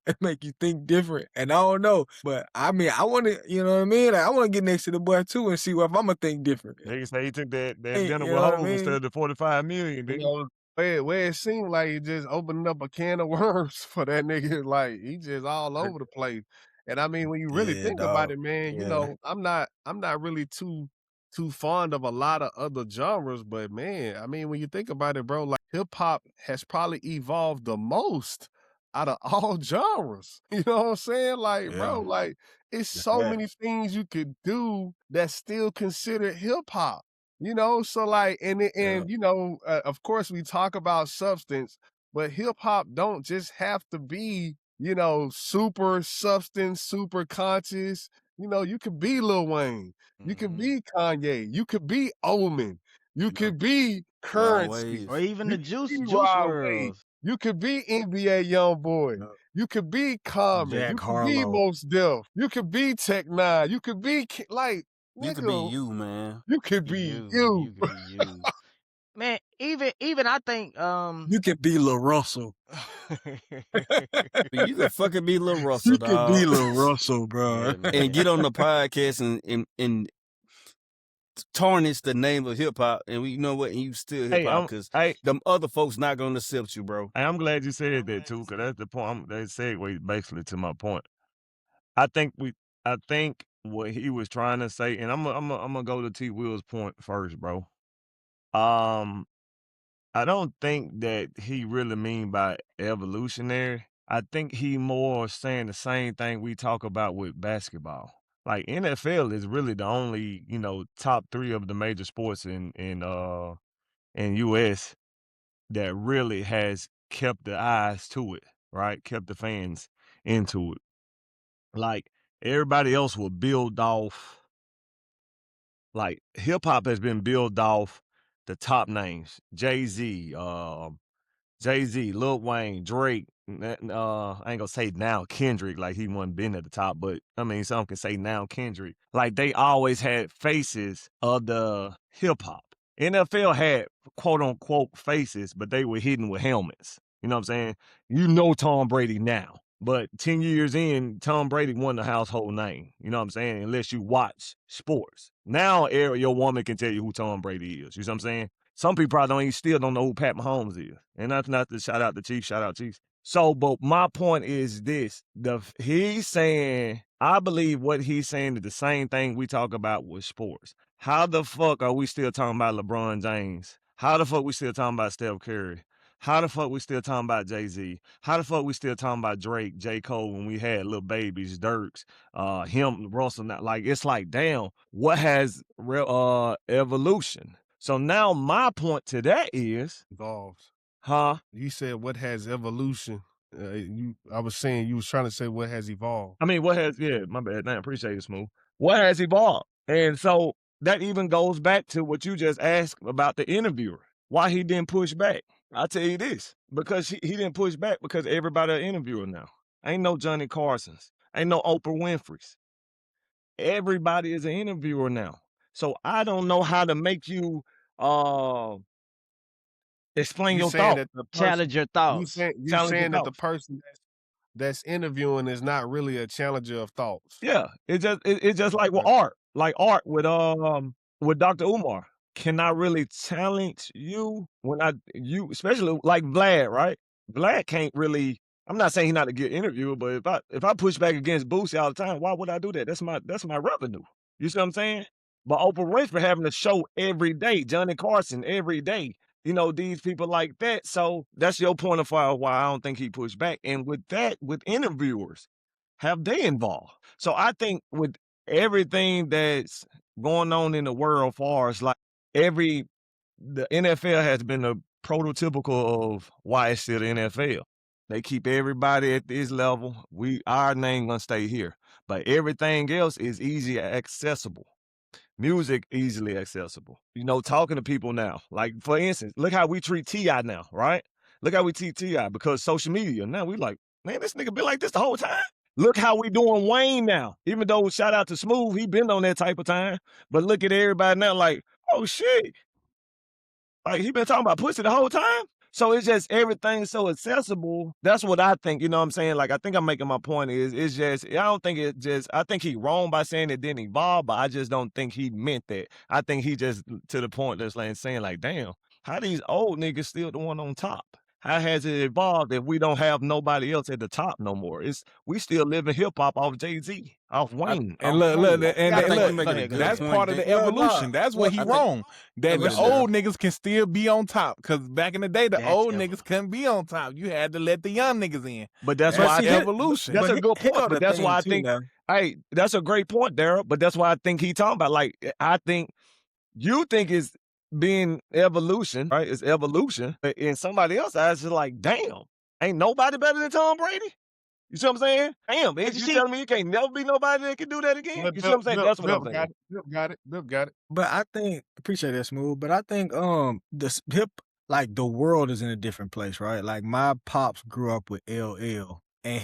think different. And I don't know, but I mean, I want to, you know what I mean? Like, I want to get next to the boy too and see if I'm gonna think different. Niggas say he took that dinner with Hov instead of the 45 million. You know, where it seemed like he just opening up a can of worms for that nigga. Like, he just all over the place. And I mean, when you really think about it, man, you know, I'm not really too fond of a lot of other genres, but man, I mean, when you think about it, bro, like hip hop has probably evolved the most out of all genres. You know what I'm saying? Like, bro, like it's so many things you could do that's still considered hip hop. You know, so like, and you know, of course we talk about substance, but hip hop don't just have to be, you know, super substance, super conscious. You know, you could be Lil Wayne, you could be Kanye, you could be Omen, you could be Currency, or even the Juice WRLD. You could be NBA YoungBoy. You could be Common. Jack You could Harlow. be Mos Def. You could be Tech Nine. You could be like, you could be you, man. You could be you. You could be you. Man, even I think you could be LaRussell. You could fucking be LaRussell, you could be LaRussell, bro. And get on the podcast and tarnish the name of hip hop, and you know what? And you still hip hop, because them other folks not gonna accept you, bro. Hey, I'm glad you said that too, because that's the point. That segue basically to my point. I think what he was trying to say, and I'm gonna go to T Will's point first, bro. I don't think that he really mean by evolutionary. I think he more saying the same thing we talk about with basketball. Like, NFL is really the only, top 3 of the major sports in US that really has kept the eyes to it. right? Kept the fans into it. Like everybody else will build off. Like hip hop has been built off the top names: Jay-Z, Lil Wayne, Drake. I ain't gonna say now Kendrick, like he wasn't been at the top, but I mean, some can say now Kendrick. Like they always had faces of the hip hop. NFL had quote unquote faces, but they were hidden with helmets. You know what I'm saying? You know Tom Brady now. But 10 years in, Tom Brady wasn't a household name. You know what I'm saying? Unless you watch sports. Now, your woman can tell you who Tom Brady is. You know what I'm saying? Some people probably still don't know who Pat Mahomes is. And that's not to shout out the Chiefs, shout out Chiefs. So, but my point is this. He's saying, I believe what he's saying is the same thing we talk about with sports. How the fuck are we still talking about LeBron James? How the fuck we still talking about Steph Curry? How the fuck we still talking about Jay-Z? How the fuck we still talking about Drake, J. Cole when we had little babies, Dirks, him, Russell? Like, it's like, damn, what has evolution? So now my point to that is Evolves. Huh? You said what has evolution. I was saying you was trying to say what has evolved. I mean, what has, yeah, my bad. Damn, appreciate it, Smooth. What has evolved? And so that even goes back to what you just asked about the interviewer. Why he didn't push back. I'll tell you this. Because he didn't push back because everybody an interviewer now. Ain't no Johnny Carsons. Ain't no Oprah Winfrey's. Everybody is an interviewer now. So I don't know how to make you explain your thought. Challenge your thoughts. You saying that the person that's interviewing is not really a challenger of thoughts. Yeah, it's just like with art. Like art with Dr. Umar. Can I really challenge you when especially like Vlad, right? Vlad can't really. I'm not saying he's not a good interviewer, but if I push back against Boosie all the time, why would I do that? That's my revenue. You see what I'm saying? But Oprah Winfrey having a show every day, Johnny Carson every day. You know, these people like that. So that's your point of why I don't think he pushed back. And with that, with interviewers, have they involved? So I think with everything that's going on in the world, far as like the NFL has been a prototypical of why it's still the NFL. They keep everybody at this level. Our name gonna stay here, but everything else is easy accessible. Music easily accessible. You know, talking to people now. Like for instance, look how we treat T.I. now, right? Look how we treat T.I. because social media. Now we like, man, this nigga been like this the whole time. Look how we doing Wayne now. Even though shout out to Smooth, he been on that type of time. But look at everybody now like, oh shit. Like he been talking about pussy the whole time. So it's just everything's so accessible. That's what I think, you know what I'm saying? Like I think I'm making my point it's just, I think he wrong by saying it didn't evolve, but I just don't think he meant that. I think he just to the point that's like saying like, damn, how these old niggas still the one on top? How has it evolved if we don't have nobody else at the top no more? We still living hip hop off Jay-Z, off Wayne. That's part of the evolution. That's where he wrong. That the old niggas can still be on top. Because back in the day, the old niggas couldn't be on top. You had to let the young niggas in. But that's why evolution. That's a good point. But that's why I think, hey, that's a great point, Darrell. But that's why I think he talking about. Like, I think you think it's being evolution, right? It's evolution. But in somebody else's eyes, it's like, damn, ain't nobody better than Tom Brady? You see what I'm saying? Damn, man, you telling me you can't never be nobody that can do that again? You see what I'm saying? That's what I'm saying. Bill got it. But I think, appreciate that, Smooth, but I think like the world is in a different place, right? Like my pops grew up with LL and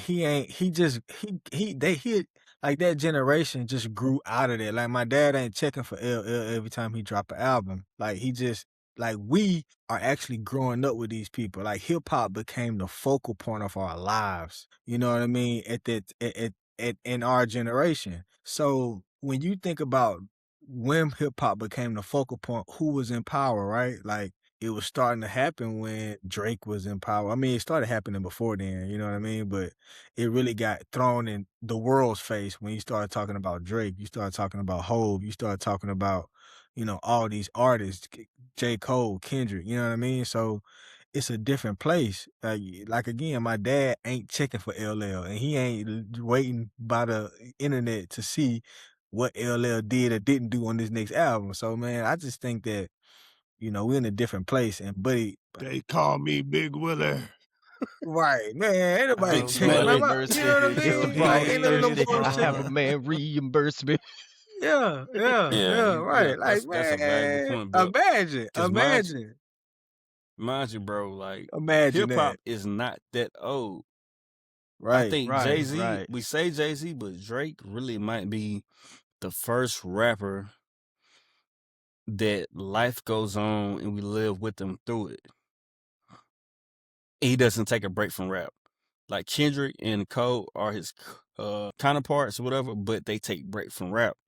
like that generation just grew out of there. Like my dad ain't checking for LL every time he drop an album. Like we are actually growing up with these people. Like hip hop became the focal point of our lives. You know what I mean? In our generation. So when you think about when hip hop became the focal point, who was in power, right? Like it was starting to happen when Drake was in power. I mean, it started happening before then, you know what I mean? But it really got thrown in the world's face when you started talking about Drake. You started talking about Hove. You started talking about, you know, all these artists, J. Cole, Kendrick, you know what I mean? So it's a different place. Like again, my dad ain't checking for LL and he ain't waiting by the internet to see what LL did or didn't do on this next album. So man, I just think that, you know, we're in a different place. And buddy, they call me Big Willie. Right, man. Ain't nobody Big check. smelly. You know what I mean? Like, ain't none of them I have a bullshit. man reimbursement. Yeah, right. Like, That's a valuable man, point, but imagine. Mind you, bro, like Imagine hip hop that. is not that old. I Right. think Right, Jay-Z, right. we say Jay-Z, but Drake really might be the first rapper that life goes on and we live with them through it. He doesn't take a break from rap. Like Kendrick and Cole are his counterparts or whatever, but they take break from rap.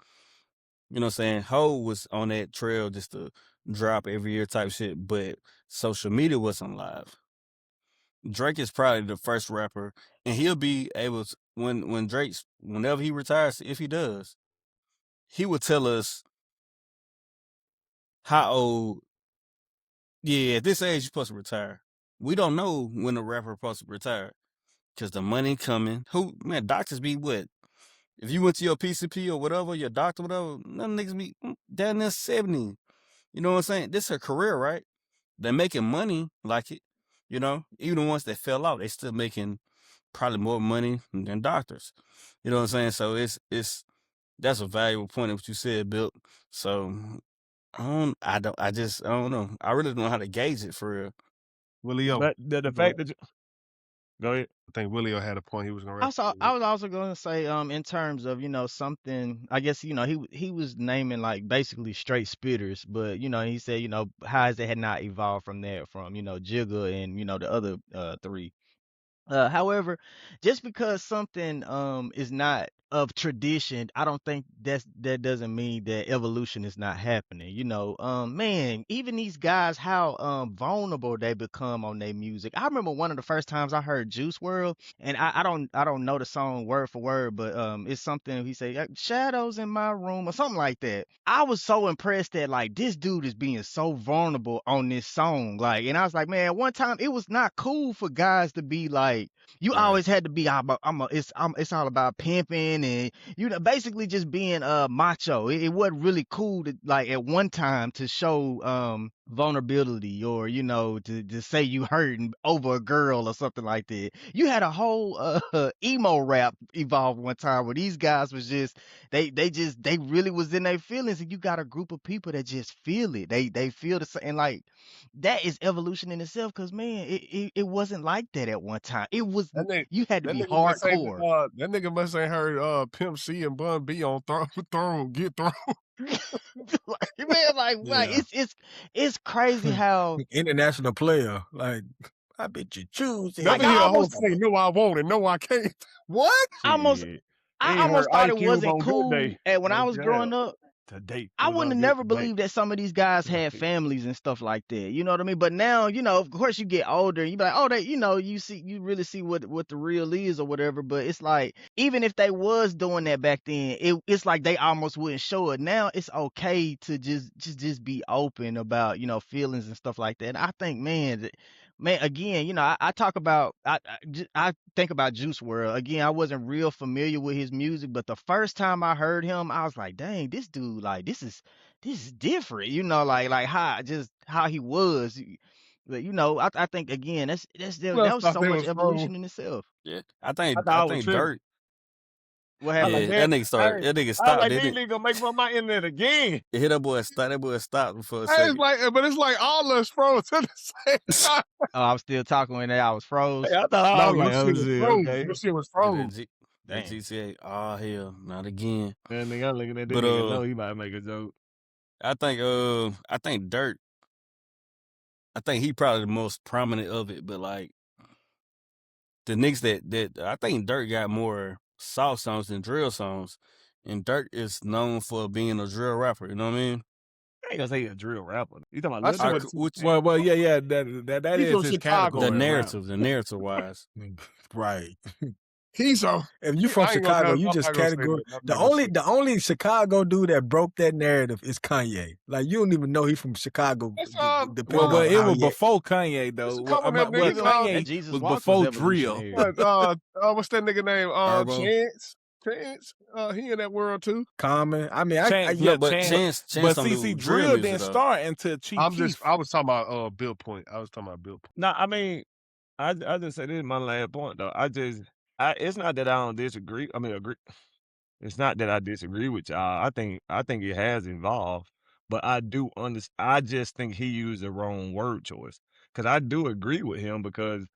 You know what I'm saying? Ho was on that trail just to drop every year type shit, but social media wasn't live. Drake is probably the first rapper, and he'll be able to, whenever he retires, if he does, he will tell us how old, at this age you're supposed to retire. We don't know when a rapper is supposed to retire because the money coming. Doctors be what? If you went to your PCP or whatever, your doctor, whatever, none niggas be down there 70. You know what I'm saying? This is a career, right? They're making money like it, even the ones that fell out, they still making probably more money than doctors. You know what I'm saying? So that's a valuable point of what you said, Bill. So I don't know. I really don't know how to gauge it for real. Willio. But the fact that go ahead. I think Willio had a point he was gonna I was also going to say, in terms of something. I guess he was naming like basically straight spitters, but he said how has it had not evolved from there from Jigga and the other three. However, just because something is not of tradition, I don't think that doesn't mean that evolution is not happening. Man, even these guys, how vulnerable they become on their music. I remember one of the first times I heard Juice WRLD, and I don't know the song word for word, but it's something he said, "Shadows in my room" or something like that. I was so impressed that like this dude is being so vulnerable on this song, like, and I was like, man, one time it was not cool for guys to be like. You always had to be it's all about pimping and basically just being macho. It wasn't really cool to like at one time to show vulnerability or to say you hurting over a girl or something like that. You had a whole emo rap evolved one time where these guys was just they really was in their feelings, and you got a group of people that just feel it. They feel the same, and like that is evolution in itself, because man, it wasn't like that at one time. It was you had to be hardcore. That nigga must ain't heard Pimp C and Bun B on Throne Get Thrown. Man, it's crazy how international player. Like, I bet you choose. Like, I almost say no, I won't, and no, I can't. What? I almost thought it wasn't cool. And when I was growing up, I wouldn't have never believed that some of these guys had families and stuff like that. You know what I mean? But now, of course, you get older and you be like, oh, you really see what the real is or whatever. But it's like, even if they was doing that back then, it's like they almost wouldn't show it. Now it's okay to just be open about feelings and stuff like that. And I think, man, again, I talk about, I think about Juice WRLD. Again, I wasn't real familiar with his music, but the first time I heard him, I was like, dang, this dude, like, this is different, like how he was. But I think again, that was so much evolution in itself. Yeah, I think Dirt. What happened? That nigga stopped. Like, these niggas gonna make my internet again. It hit that boy stopped before a second. It's like all us froze at the same time. Oh, I was still talking when I was froze. Hey, I thought your shit was froze. That GTA, oh hell, not again. Man, nigga, I'm looking at this nigga, know he might make a joke. I think Dirt. I think he probably the most prominent of it, but like the niggas that I think Dirt got more soft songs than drill songs, and Dirt is known for being a drill rapper. You know what I mean? I ain't gonna say he's a drill rapper. You talking about well, yeah, that is his category. The narrative wise, right. If you from Chicago, you just category. The only Chicago dude that broke that narrative is Kanye. Like, you don't even know he from Chicago. It was before Kanye though. Kanye was before drill. What's that nigga name? Chance, he in that world too. Common. I mean, Chance. But see, drill didn't start until Chief Keef. I was talking about Bill Point. No, I mean, I just say this is my last point though. It's not that I don't disagree. I mean, agree. It's not that I disagree with y'all. I think it has evolved, but I do understand. I just think he used the wrong word choice because I do agree with him because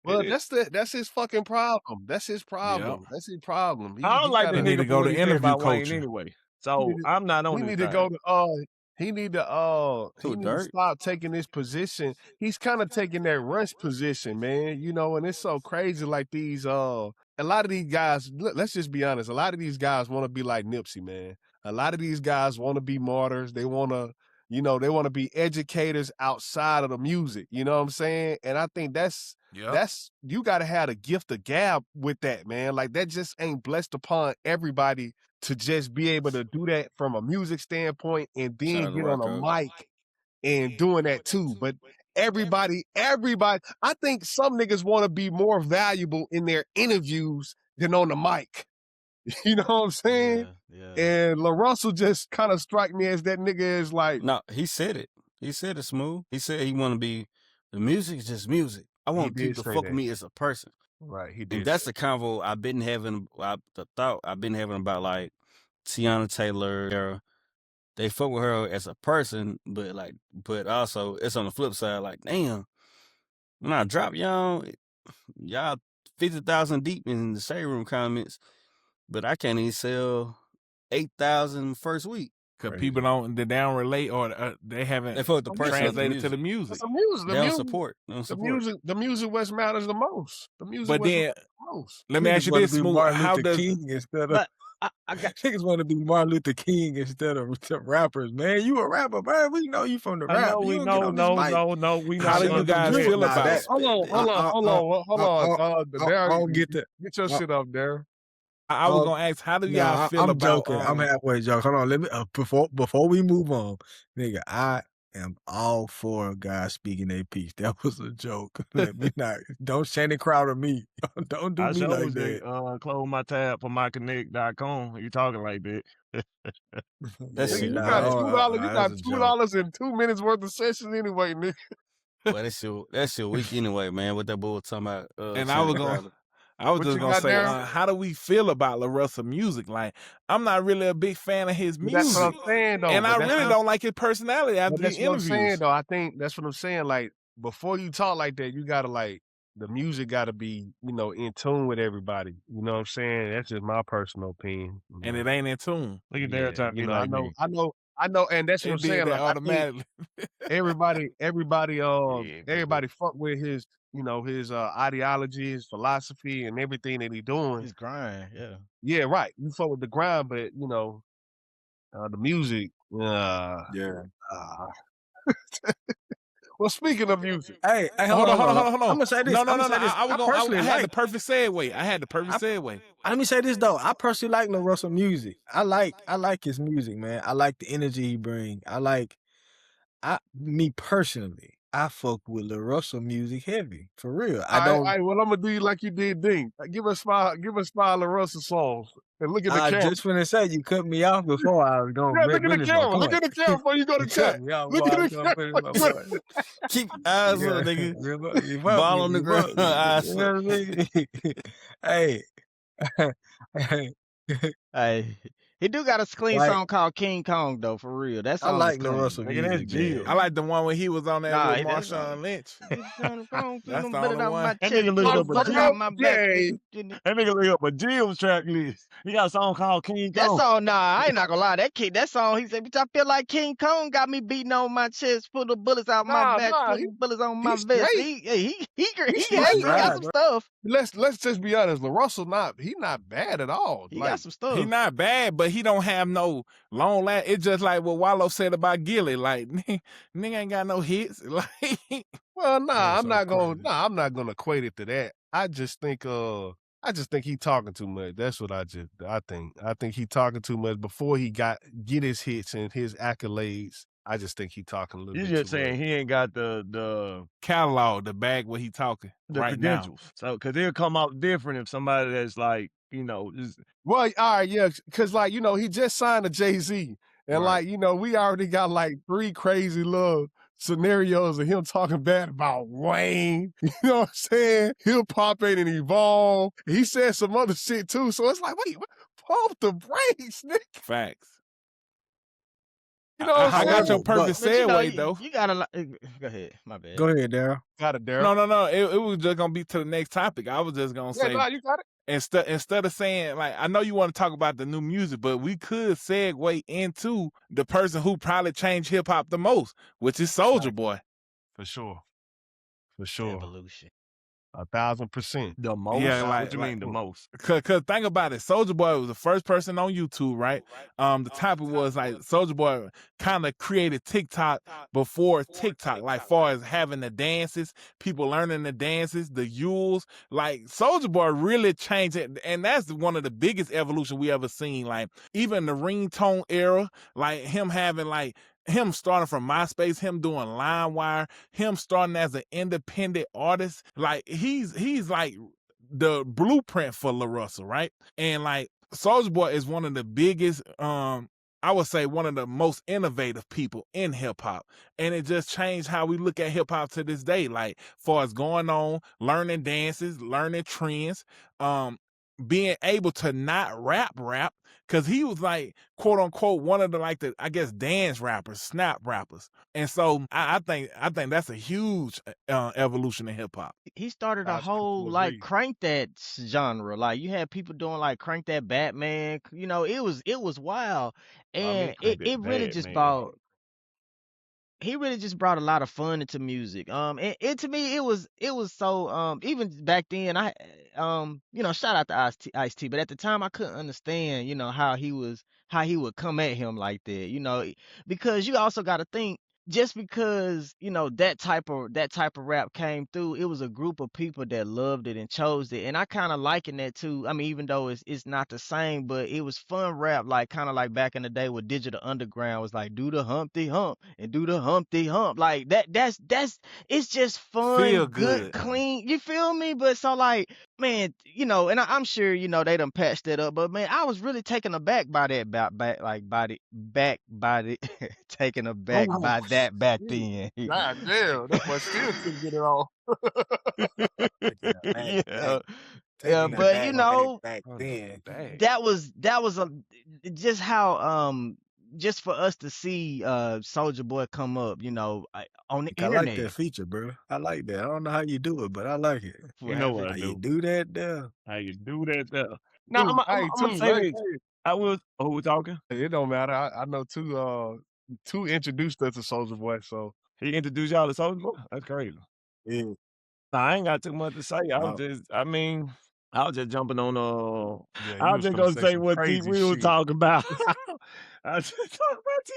Well, that's his fucking problem. That's his Yep. problem. That's his problem. I don't He like the He gotta need to nigga for go what to he said interview about Wayne coaching. anyway. So I'm not on he his need to side. go to he need to Who, Dirk? stop taking this position. He's kind of taking that rush position, man. You know, and it's so crazy. Like these a lot of these guys. Let's just be honest. A lot of these guys want to be like Nipsey, man. A lot of these guys want to be martyrs. They want to, you know, they want to be educators outside of the music. You know what I'm saying? And I think that's you got to have a gift of gab with that, man. Like that just ain't blessed upon everybody to just be able to do that from a music standpoint and Shout then out to get on a Rocco. mic and doing that too. But everybody, I think some niggas want to be more valuable in their interviews than on the mic. You know what I'm saying? Yeah. And LaRussell just kind of strike me as that nigga is like. No, he said it. He said it smooth. He said he want to be, the music is just music. I want people to fuck with me as a person. Right, he did. And that's the convo I've been having, the thought I've been having about like Tiana Taylor. They fuck with her as a person, but also it's on the flip side, like, damn, when I drop y'all 50,000 deep in the shade room comments, but I can't even sell 8,000 first week. Because people don't relate or they haven't translated to the music. They don't support. The music what matters the most. The music but then, the most. Let me ask you this, Smooth. How does King instead of I got niggas want to be Martin Luther King instead of rappers, man. You a rapper, man. We know you from the rap. We We know. How do you guys feel about it? Hold on. Darrell, get that. Get your shit up, Darrell. I was gonna ask, how do y'all feel about? Joking. I'm halfway joking. Hold on, let me before we move on, nigga. I am all for guys speaking their piece. That was a joke. Let me not. Don't Shannon Crowder me. Don't do me like that. Close my tab for myconnect.com. You talking like that? That's You got $2. You got $2 and 2 minutes worth of sessions anyway, nigga. Well, that's your week anyway, man. What that boy was talking about. And I was just gonna say, how do we feel about LaRussell music? Like, I'm not really a big fan of his music. That's what I'm saying, though. And I really don't like his personality after the interviews. That's what I'm saying, though. I think that's what I'm saying. Like, before you talk like that, you gotta the music gotta be, in tune with everybody. You know what I'm saying? That's just my personal opinion. And it ain't in tune. Look at Darrell trying to be like me. I know, and that's what I'm saying. Like, automatically. everybody fuck with his, his ideology, his philosophy, and everything that he doing. His grind, yeah. Yeah, right. You fuck with the grind, but the music. Well, speaking of music, hey, hold on. I'm gonna say this. No. I had the perfect segue. Let me say this though. I personally like LaRussell music. I like his music, man. I like the energy he bring. Me personally, I fuck with LaRussell music heavy for real. Well, I'm gonna do you like you did Ding. Give us five LaRussell songs and look at the camera. I just finna say you cut me off before I was going. Yeah, look at the camera. Look at the camera before you go to chat. Look at the camera. Keep eyes on, nigga. Ball on the ground. Eyes. Hey, he do got a clean song called King Kong though, for real. That's I like LaRussell music. I like the one when he was on there with Marshawn Lynch. That's the only one. That nigga look up a Jill's track list. He got a song called King Kong. That song, I ain't not gonna lie. That song, he said, "Bitch, I feel like King Kong got me beating on my chest, put the bullets out my back, put the bullets on my vest." He got some stuff. Let's just be honest. LaRussell he not bad at all. He got some stuff. He not bad, but he don't have no long last. It's just like what Wallow said about Gilly. Like, nigga ain't got no hits. Like, well, I'm not gonna equate it to that. I just think he talking too much. That's what I think. I think he talking too much before he get his hits and his accolades. I just think he talking a little bit. You just saying he ain't got the catalog, the bag where he talking the right credentials. Now. So, because it'll come out different if somebody that's like, just... Well, all right, yeah, because he just signed to Jay-Z. And we already got 3 crazy little scenarios of him talking bad about Wayne. You know what I'm saying? Hip hop ain't evolved. He said some other shit too. So it's like, wait, pump the brakes, nigga. Facts. You know what I'm I saying? got your perfect But you know, segue though. you gotta go ahead. My bad. Go ahead, Darrell. Got it, Darrell. No. It was just gonna be to the next topic. I was just gonna say, no, you got it. instead of saying, like, I know you want to talk about the new music, but we could segue into the person who probably changed hip hop the most, which is Soulja Boy. For sure. For sure. Evolution. 1,000%. The most? Yeah, What you mean the most? Cause think about it, Soulja Boy was the first person on YouTube, right? The topic was like Soulja Boy kind of created TikTok before TikTok, like far as having the dances, people learning the dances, the yules. Like Soulja Boy really changed it, and that's one of the biggest evolution we ever seen. Like even the ringtone era, like him having like him starting from MySpace, him doing LimeWire, him starting as an independent artist. Like he's like the blueprint for LaRussell, right? And like Soulja Boy is one of the biggest, I would say one of the most innovative people in hip hop. And it just changed how we look at hip hop to this day. Like far as going on, learning dances, learning trends, being able to not rap, because he was like, quote unquote, one of the I guess dance rappers, snap rappers. And so I think that's a huge evolution in hip hop. He started a whole like crank that genre. Like you had people doing like crank that Batman. You know, it was wild, and it really just brought. He really just brought a lot of fun into music. And to me, it was so even back then, you know, shout out to Ice-T, but at the time I couldn't understand, you know, how he would come at him like that, you know, because you also got to think, just because, you know, that type of rap came through, it was a group of people that loved it and chose it. And I kind of liken that to, I mean, even though it's not the same, but it was fun rap, like kind of like back in the day with Digital Underground was like, do the Humpty Hump and do the Humpty Hump. Like that's it's just fun, Feel good, clean. You feel me? But so like, man, you know, and I'm sure, you know, they done patched that up, but man, I was really taken aback by that, taken aback by that back then. God damn, that boy still couldn't get it all. Yeah, but you know, back then, that was just how just for us to see Soulja Boy come up, you know, on the internet. I like that feature, bro. I like that. I don't know how you do it, but I like it. You know what how you do that there? How you do that there? No, I'm gonna say this. I was. Who was talking? It don't matter. I know two introduced us to Soulja Boy, so he introduced y'all to Soulja Boy. That's crazy. Yeah. Nah, I ain't got too much to say. I was just jumping on. I was just gonna say what T Will was talking about. I was just talking about T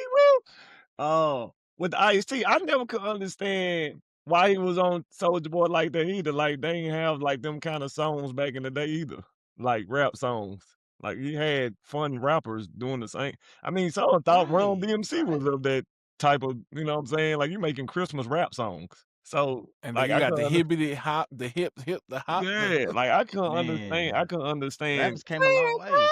Will. With the Ice-T, I never could understand why he was on Soulja Boy like that either. Like they ain't have like them kind of songs back in the day either, like rap songs. Like he had fun rappers doing the same. I mean, someone thought Run DMC was of that type of, you know what I'm saying? Like you making Christmas rap songs. So and like then you got the hippity hop, the hip, the hop. Yeah, like I couldn't understand. I couldn't understand. Rappers came a long way.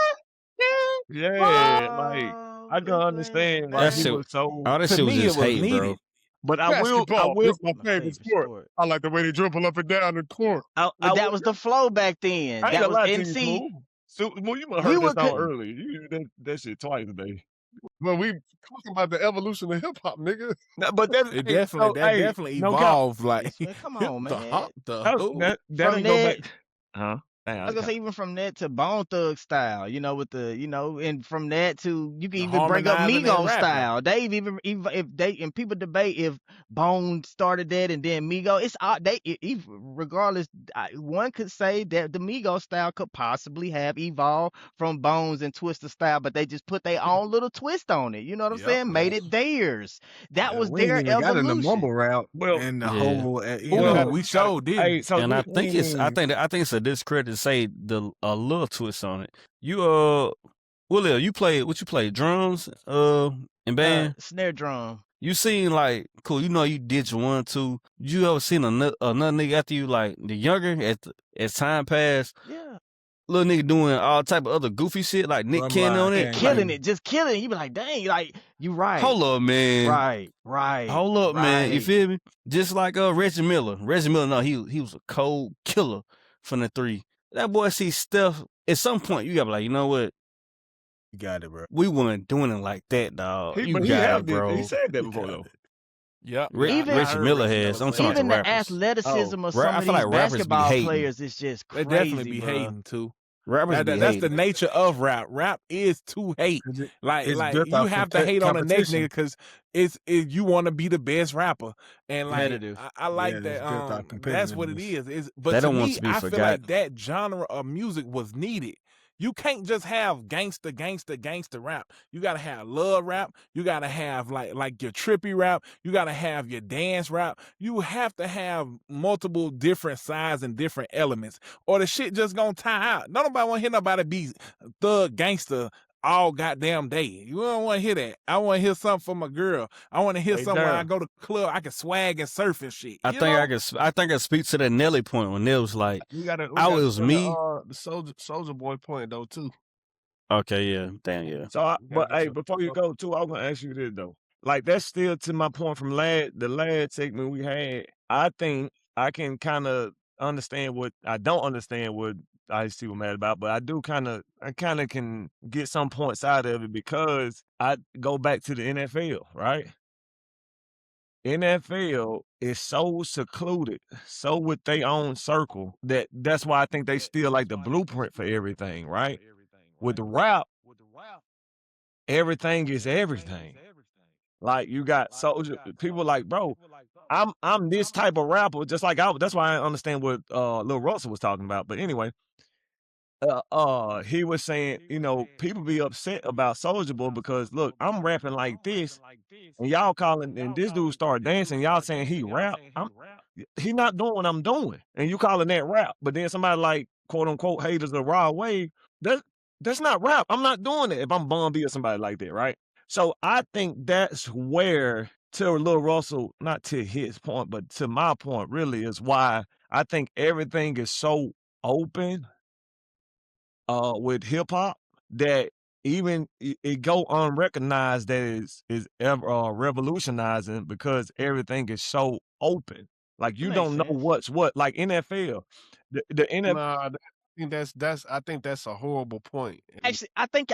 Yeah, like I couldn't understand why he was so. All that shit was just hate, bro. But I will. It's my favorite sport. I like the way they dribble up and down the court. That was the flow back then. I ain't That was gonna lie to NC. you, so, well, you heard this song early. You heard that shit twice today. Well, we talking about the evolution of hip hop, nigga. No, but that definitely evolved. Like, come on, man. That go back. Huh? I was gonna say even from that to Bone Thug style, you know, with the, you know, and from that to you can even bring up Migos style. Dave even if they and people debate if Bone started that and then Migos, it's regardless. One could say that the Migos style could possibly have evolved from Bones and Twista style, but they just put their own little twist on it. You know what I'm saying? Made it theirs. That was their evolution. Got in the mumble route. Well, and the whole, we showed did. And I think it's a discredit to say a little twist on it. You Willie, you play drums in band? Snare drum. You seen like cool, you know you ditch 1, 2. You ever seen another nigga after you, like the younger as time passed? Yeah. little nigga doing all type of other goofy shit like Nick Cannon on it. Killing it, just killing it. You be like, dang, like, you right. Hold up, man. Right. Hold up, man. You feel me? Just like Reggie Miller. Reggie Miller, no, he was a cold killer from the 3. That boy see stuff. At some point, you gotta be like, you know what? You got it, bro. We weren't doing it like that, dog. He said that before, though. Yep. Reggie Miller has. I'm talking even about the athleticism of I some of feel these like rappers be basketball hating. players is just crazy. They definitely be bro. hating too. Rappers be That's hating. the nature of rap. Rap is to hate. Like you have to hate on the next nigga because it's you want to be the best rapper. And like I like that. That's what it is. But they to don't want me, to be I forgotten. feel like that genre of music was needed. You can't just have gangster rap. You gotta have love rap. You gotta have like your trippy rap. You gotta have your dance rap. You have to have multiple different sides and different elements, or the shit just gonna tie out. Nobody wanna hear nobody be thug gangster all goddamn day. You don't want to hear that. I want to hear something from my girl. I want to hear something when I go to the club. I can swag and surf and shit. I think I speak to that Nelly point when Nelly was like, "I was me." The Soulja Boy point though too. Okay, yeah, damn, yeah. So, but hey, before you go too, I'm gonna ask you this though. Like that's still to my point from the last segment we had. I think I can kind of understand what I don't understand what I see what mad about, but I kind of can get some points out of it because I go back to the NFL, right? NFL is so secluded, so with their own circle that's why I think they still like the blueprint for everything, right? With the rap, everything is everything. Like you got people like, bro, I'm this type of rapper, just like that's why I understand what Lil Russell was talking about. But anyway, he was saying, people be upset about Soulja Boy because look, I'm rapping like this, and y'all calling, and this dude started dancing, y'all saying he rap. He not doing what I'm doing, and you calling that rap. But then somebody like quote unquote haters the raw way, that's not rap. I'm not doing it if I'm Bun B or somebody like that, right? So I think that's where, to Lil Russell, not to his point, but to my point, really is why I think everything is so open with hip hop that even it go unrecognized that is ever revolutionizing because everything is so open. Like you don't know what's what. Like NFL, the NFL. Nah, I think that's a horrible point. Actually, I think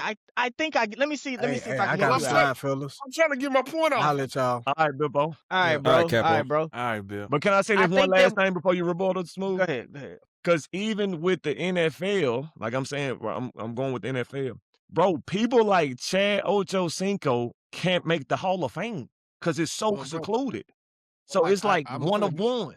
let me see if I can got time, fellas. I'm trying to get my point off. I'll let y'all. All right, Bilbo. All right, bro. All right, bro. All right, Bill. But can I say this one last thing before you rebuttal, Smooth? Go ahead. Because even with the NFL, like I'm saying, I'm going with the NFL, bro. People like Chad Ochocinco can't make the Hall of Fame because it's so secluded. So it's like one of ones.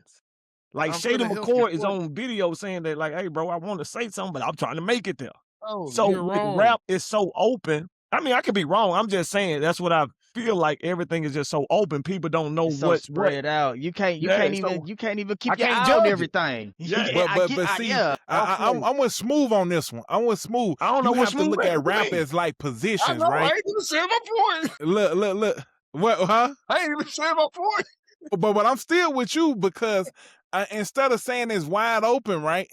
Like Shady McCoy is on video saying that, like, hey, bro, I want to say something, but I'm trying to make it there. Oh, so with rap is so open. I mean, I could be wrong. I'm just saying that's what I feel like. Everything is just so open. People don't know what's spread out. You can't even keep your eye on everything. Yeah, but see, I'm with Smooth on this one. I'm with Smooth. I don't know you have to look at rap as like positions, right? I ain't even saying my point. Look. What? Huh? I ain't even saying my point. But I'm still with you because instead of saying it's wide open, right?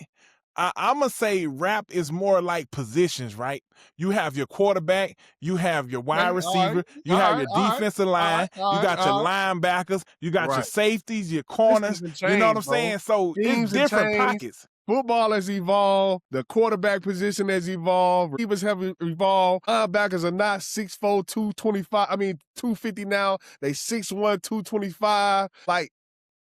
I'm going to say rap is more like positions, right? You have your quarterback, you have your wide receiver, you have your defensive line, you got your linebackers, you got your safeties, your corners, you know what I'm saying? So it's different pockets. Football has evolved. The quarterback position has evolved. Receivers have evolved. Linebackers are not 6'4", 225. 250 now. They 6'1", 225. Like,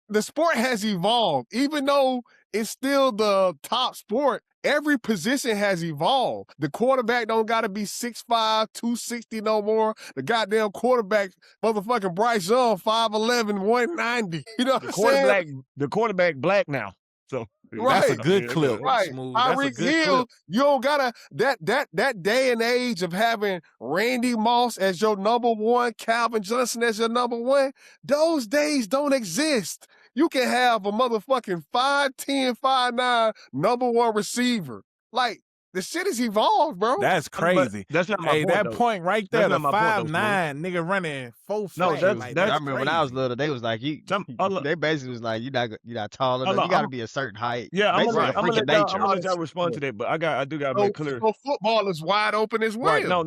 the sport has evolved. Even though it's still the top sport, every position has evolved. The quarterback don't got to be 6'5", 260 no more. The goddamn quarterback, motherfucking Bryce Young, 5'11", 190. You know what I'm saying? The quarterback black now. So that's a good clip. Right. Tyreek Hill, you don't gotta that day and age of having Randy Moss as your number one, Calvin Johnson as your number one, those days don't exist. You can have a motherfucking 5'10", 5'9" number one receiver. Like, The shit is evolved, bro. That's crazy. That's not my Hey, point, that though. point right That's there, not the my point, though, 5'9" nigga running 4 No, flat. that's Like, I that's remember when I was crazy. little, they was like, they basically was like, you're not tall enough. You got to be a certain height. Yeah, I'm Basically, gonna a freak of let y'all, nature. I'm gonna let y'all respond to that, but I do gotta make clear. So football is wide open as well. Right? No.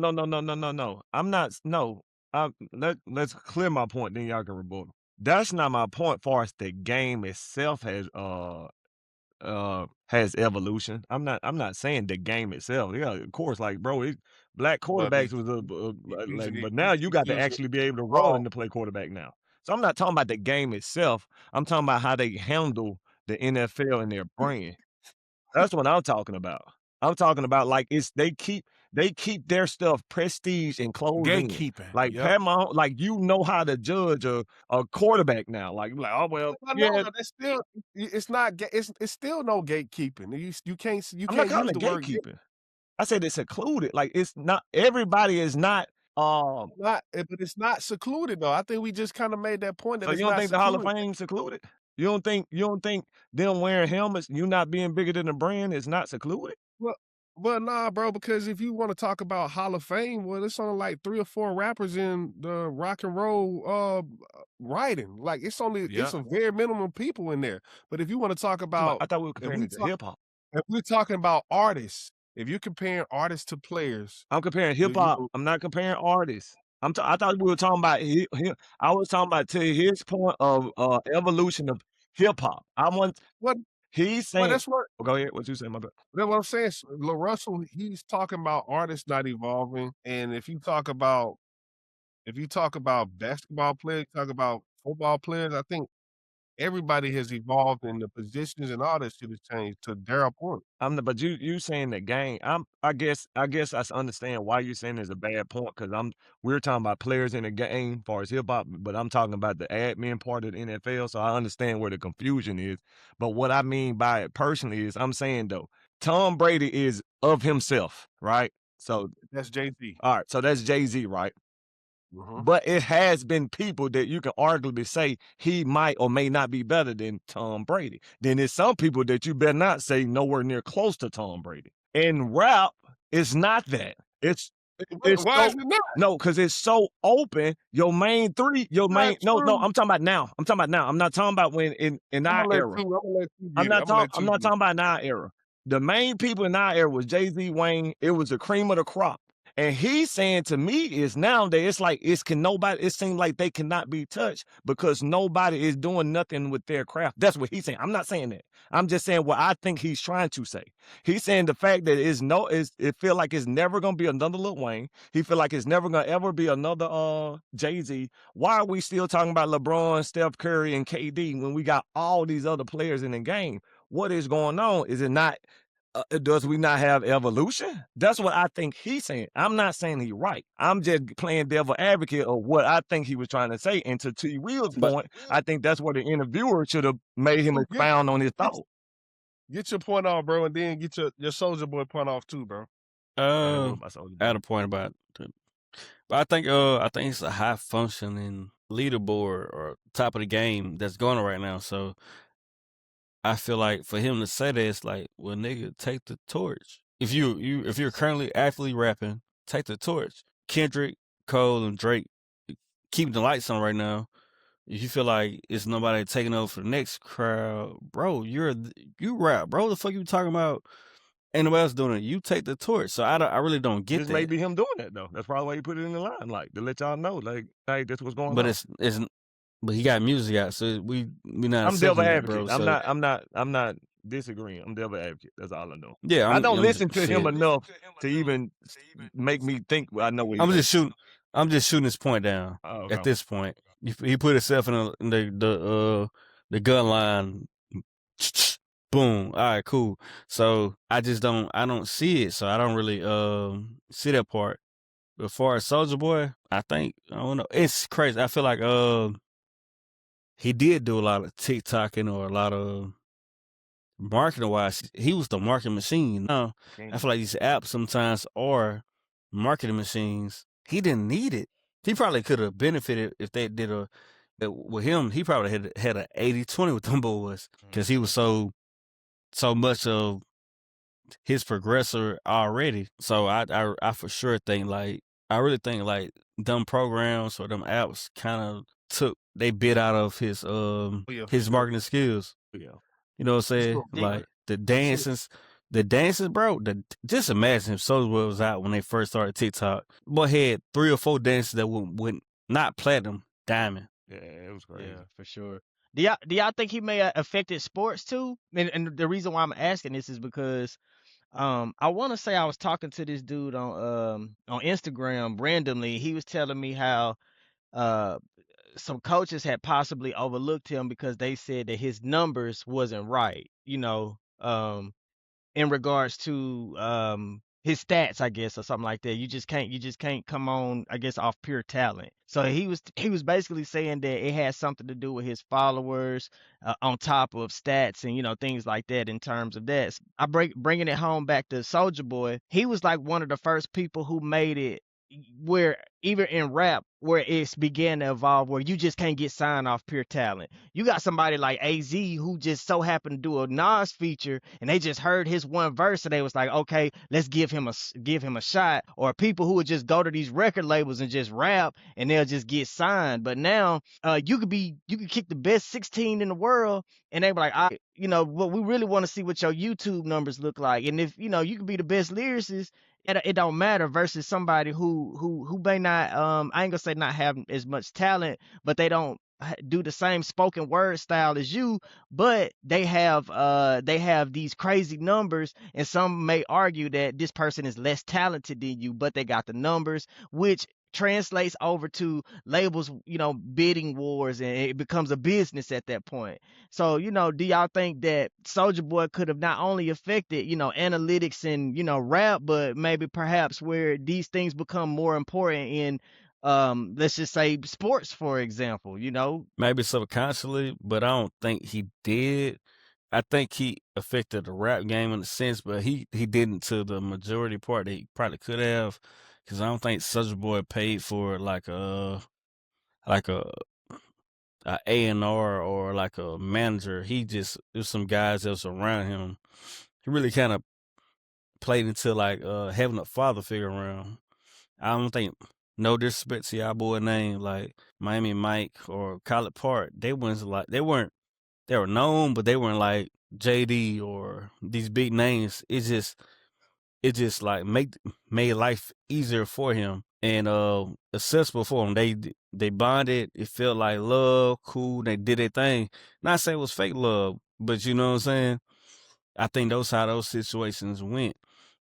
I'm not. No. Let's clear my point. Then y'all can rebuttal. That's not my point. Far as the game itself has evolution. I'm not saying the game itself. Yeah, of course. Like, bro, black quarterbacks was like, but now you got to actually be able to run to play quarterback now. So I'm not talking about the game itself. I'm talking about how they handle the NFL and their brand. That's what I'm talking about. I'm talking about like they keep their stuff prestige and closed in. Gatekeeping. Like Yep. Pat Mahomes, like you know how to judge a quarterback now. Like oh well, No, that's still it's not it's still no gatekeeping. You can't I'm not use calling the it word gatekeeping. I said it's secluded. Like it's not everybody is not. but it's not secluded though. I think we just kind of made that point that So it's you don't not think the secluded. Hall of Fame secluded? You don't think them wearing helmets, you not being bigger than the brand is not secluded? Well, nah, bro, because if you want to talk about Hall of Fame, well, it's only like 3 or 4 rappers in the rock and roll writing. Like it's a very minimum people in there. But if you want to talk about, I thought we were comparing it to hip hop. If we're talking about artists, if you're comparing artists to players, I'm comparing hip hop. I'm not comparing artists. I thought we were talking about him. I was talking about to his point of evolution of hip hop. what he's saying. that's what. Go ahead. What you saying? My bad. That's what I'm saying. LaRussell, he's talking about artists not evolving, and if you talk about basketball players, talk about football players, I think everybody has evolved in the positions and all that shit has changed to Darrell point. But you saying the game. I guess I understand why you're saying it's a bad point because we're talking about players in the game as far as hip hop, but I'm talking about the admin part of the NFL, so I understand where the confusion is. But what I mean by it personally is I'm saying though, Tom Brady is of himself, right? So that's Jay-Z. All right, so that's Jay-Z, right? Mm-hmm. But it has been people that you can arguably say he might or may not be better than Tom Brady. Then there's some people that you better not say nowhere near close to Tom Brady. In rap, it's not that. Why is it not? No, because it's so open. Your main three, I'm talking about now. I'm not talking about when in our era. I'm not talking about in our era. The main people in our era was Jay-Z, Wayne. It was the cream of the crop. And he's saying to me is nowadays it seems like they cannot be touched because nobody is doing nothing with their craft. That's what he's saying. I'm not saying that. I'm just saying what I think he's trying to say. He's saying the fact that it feel like it's never gonna be another Lil Wayne. He feel like it's never gonna ever be another Jay-Z. Why are we still talking about LeBron, Steph Curry, and KD when we got all these other players in the game? What is going on? Is it not? Does we not have evolution? That's what I think he's saying. I'm not saying he's right. I'm just playing devil advocate of what I think he was trying to say. And to T. Will's point, I think that's where the interviewer should have made him expound on his thought. Get your point off, bro, and then get your Soulja Boy point off too, bro. I had a point about it. But I think it's a high functioning leaderboard or top of the game that's going on right now. So I feel like for him to say that, it's like, well, nigga, take the torch. If you're currently actively rapping, take the torch. Kendrick, Cole, and Drake keep the lights on right now. If you feel like it's nobody taking over for the next crowd, bro, you rap, bro. The fuck you talking about? Ain't nobody else doing it. You take the torch. So I really don't get this that. May be him doing that though. That's probably why you put it in the line, like to let y'all know, like, hey, this what's going on. But he got music out, so we not. I'm devil advocate. Bro, I'm not disagreeing. I'm devil advocate. That's all I'm doing. Yeah, I don't listen to him enough to even make me think I know what he's saying. I'm just shooting his point down. At this point, he put himself in the gun line. Boom. All right, cool. So I don't see it. So I don't really see that part. But as far as Soulja Boy, I don't know. It's crazy. I feel like he did do a lot of TikToking or a lot of marketing wise. He was the marketing machine. Now, I feel like these apps sometimes are marketing machines. He didn't need it. He probably could have benefited if they did with him. He probably had an 80-20 with them boys because he was so much of his progressor already. So I for sure think like I really think like them programs or them apps kind of took they bit out of his his marketing skills. Yeah. You know what I'm saying? Like the dances, bro. Just imagine if Soulja Boy was out when they first started TikTok. Boy had 3 or 4 dances that went not platinum, diamond. Yeah, it was crazy. Yeah, for sure. Do y'all think he may have affected sports too? And the reason why I'm asking this is because I want to say I was talking to this dude on Instagram randomly. He was telling me how some coaches had possibly overlooked him because they said that his numbers wasn't right, in regards to his stats, I guess, or something like that. You just can't come on, I guess, off pure talent. So he was basically saying that it had something to do with his followers on top of stats and things like that in terms of that. Bringing it home back to Soulja Boy, he was like one of the first people who made it where even in rap where it's began to evolve where you just can't get signed off pure talent. You got somebody like AZ who just so happened to do a Nas feature and they just heard his one verse and they was like, okay, let's give him a shot. Or people who would just go to these record labels and just rap and they'll just get signed. But now you could kick the best 16 in the world and they be like, but we really want to see what your YouTube numbers look like. And if you could be the best lyricist, it don't matter versus somebody who may not I ain't gonna say not have as much talent, but they don't do the same spoken word style as you, but they have these crazy numbers, and some may argue that this person is less talented than you, but they got the numbers, which translates over to labels, bidding wars, and it becomes a business at that point. So, do y'all think that Soulja Boy could have not only affected, analytics and, rap, but maybe perhaps where these things become more important in let's just say sports, for example, Maybe subconsciously, but I don't think he did. I think he affected the rap game in a sense, but he didn't to the majority part that he probably could have. Because I don't think Soulja Boy paid for like a A&R or like a manager. There's some guys that was around him. He really kind of played into like having a father figure around. I don't think, no disrespect to y'all boy name like Miami Mike or College Park. They were known, but they weren't like JD or these big names. It just like made life easier for him and accessible for him. They bonded. It felt like love, cool. They did their thing. Not saying it was fake love, but you know what I'm saying. I think how those situations went.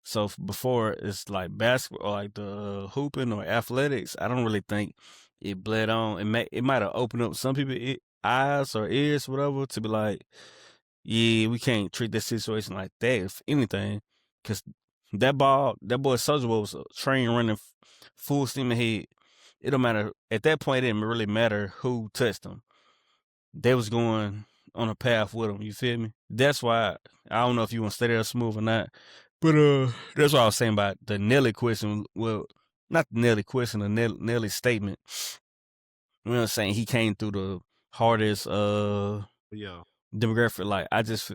So before it's like basketball, or like the hooping or athletics, I don't really think it bled on. It might have opened up some people eyes or ears, whatever, to be like, yeah, we can't treat this situation like that. If anything, because that boy Soulja Boy was a train running full steam ahead. It don't matter at that point. It didn't really matter who touched him. They was going on a path with him. You feel me? That's why I don't know if you want to stay there smooth or not. But that's what I was saying about the Nelly question. Well, not the Nelly question, the Nelly statement. You know what I'm saying? He came through the hardest demographic. Like I just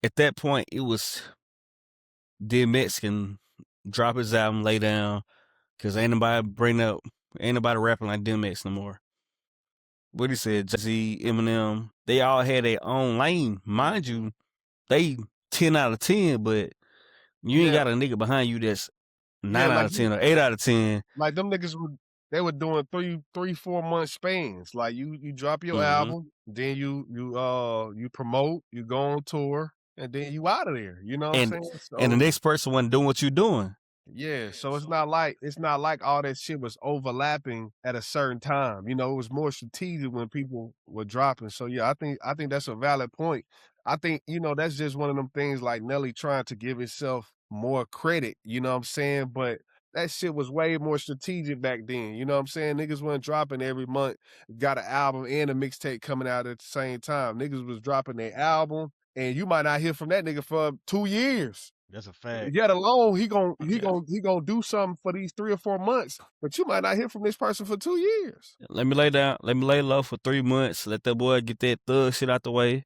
at that point it was DMX can drop his album, lay down, because ain't nobody rapping like DMX no more. What he said, Jay-Z, Eminem, they all had their own lane. Mind you, they 10 out of 10, but you ain't got a nigga behind you that's 9 out of 10 or 8 out of 10. Like them niggas they were doing 3-4 month spans. Like you drop your album, then you promote, you go on tour, and then you out of there. You know what I'm saying? So, and the next person wasn't doing what you doing. Yeah, so it's not like all that shit was overlapping at a certain time. It was more strategic when people were dropping. So yeah, I think that's a valid point. I think, that's just one of them things like Nelly trying to give himself more credit, you know what I'm saying? But that shit was way more strategic back then. You know what I'm saying? Niggas wasn't dropping every month, got an album and a mixtape coming out at the same time. Niggas was dropping their album, and you might not hear from that nigga for 2 years. That's a fact. Yet alone, he gonna do something for these 3 or 4 months, but you might not hear from this person for 2 years. Let me lay low for 3 months. Let that boy get that thug shit out the way.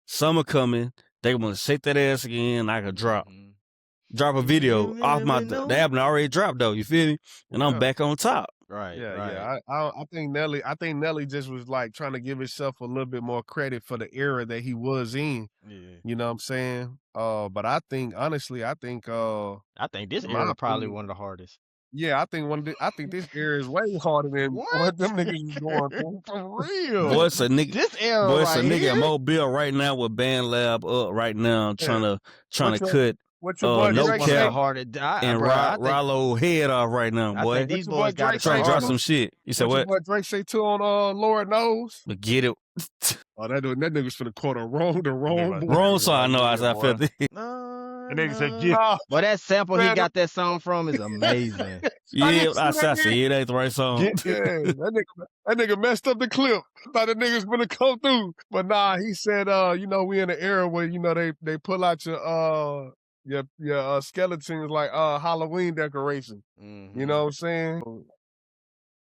Summer coming, they want to shake that ass again. I could drop a You video can off let my me know. the album already dropped though. You feel me? And I'm back on top. Right. Yeah. I think Nelly just was like trying to give himself a little bit more credit for the era that he was in. Yeah. You know what I'm saying? But I think honestly, I think this era probably one of the hardest. Yeah, I think this era is way harder than what them niggas is going through. For real. Boy, it's a nigga. This era Boy, it's right a nigga here. in Mobile right now with Band Lab up right now trying to cut what your boy no Drake cap say? and Rollo head off right now, boy. I think these boys got it trying to drop some shit. You said what? What your boy Drake say too on Lord Knows? But get it. Oh, that nigga's finna quote the wrong Wrong song. I know. I felt it. And nigga said, yeah. But that sample he got that song from is amazing. Yeah, I said it ain't the right song. Yeah, that nigga messed up the clip. Thought the niggas gonna come through, but nah, he said, you know, we in an era where you know they pull out your skeletons like Halloween decoration. You know what I'm saying?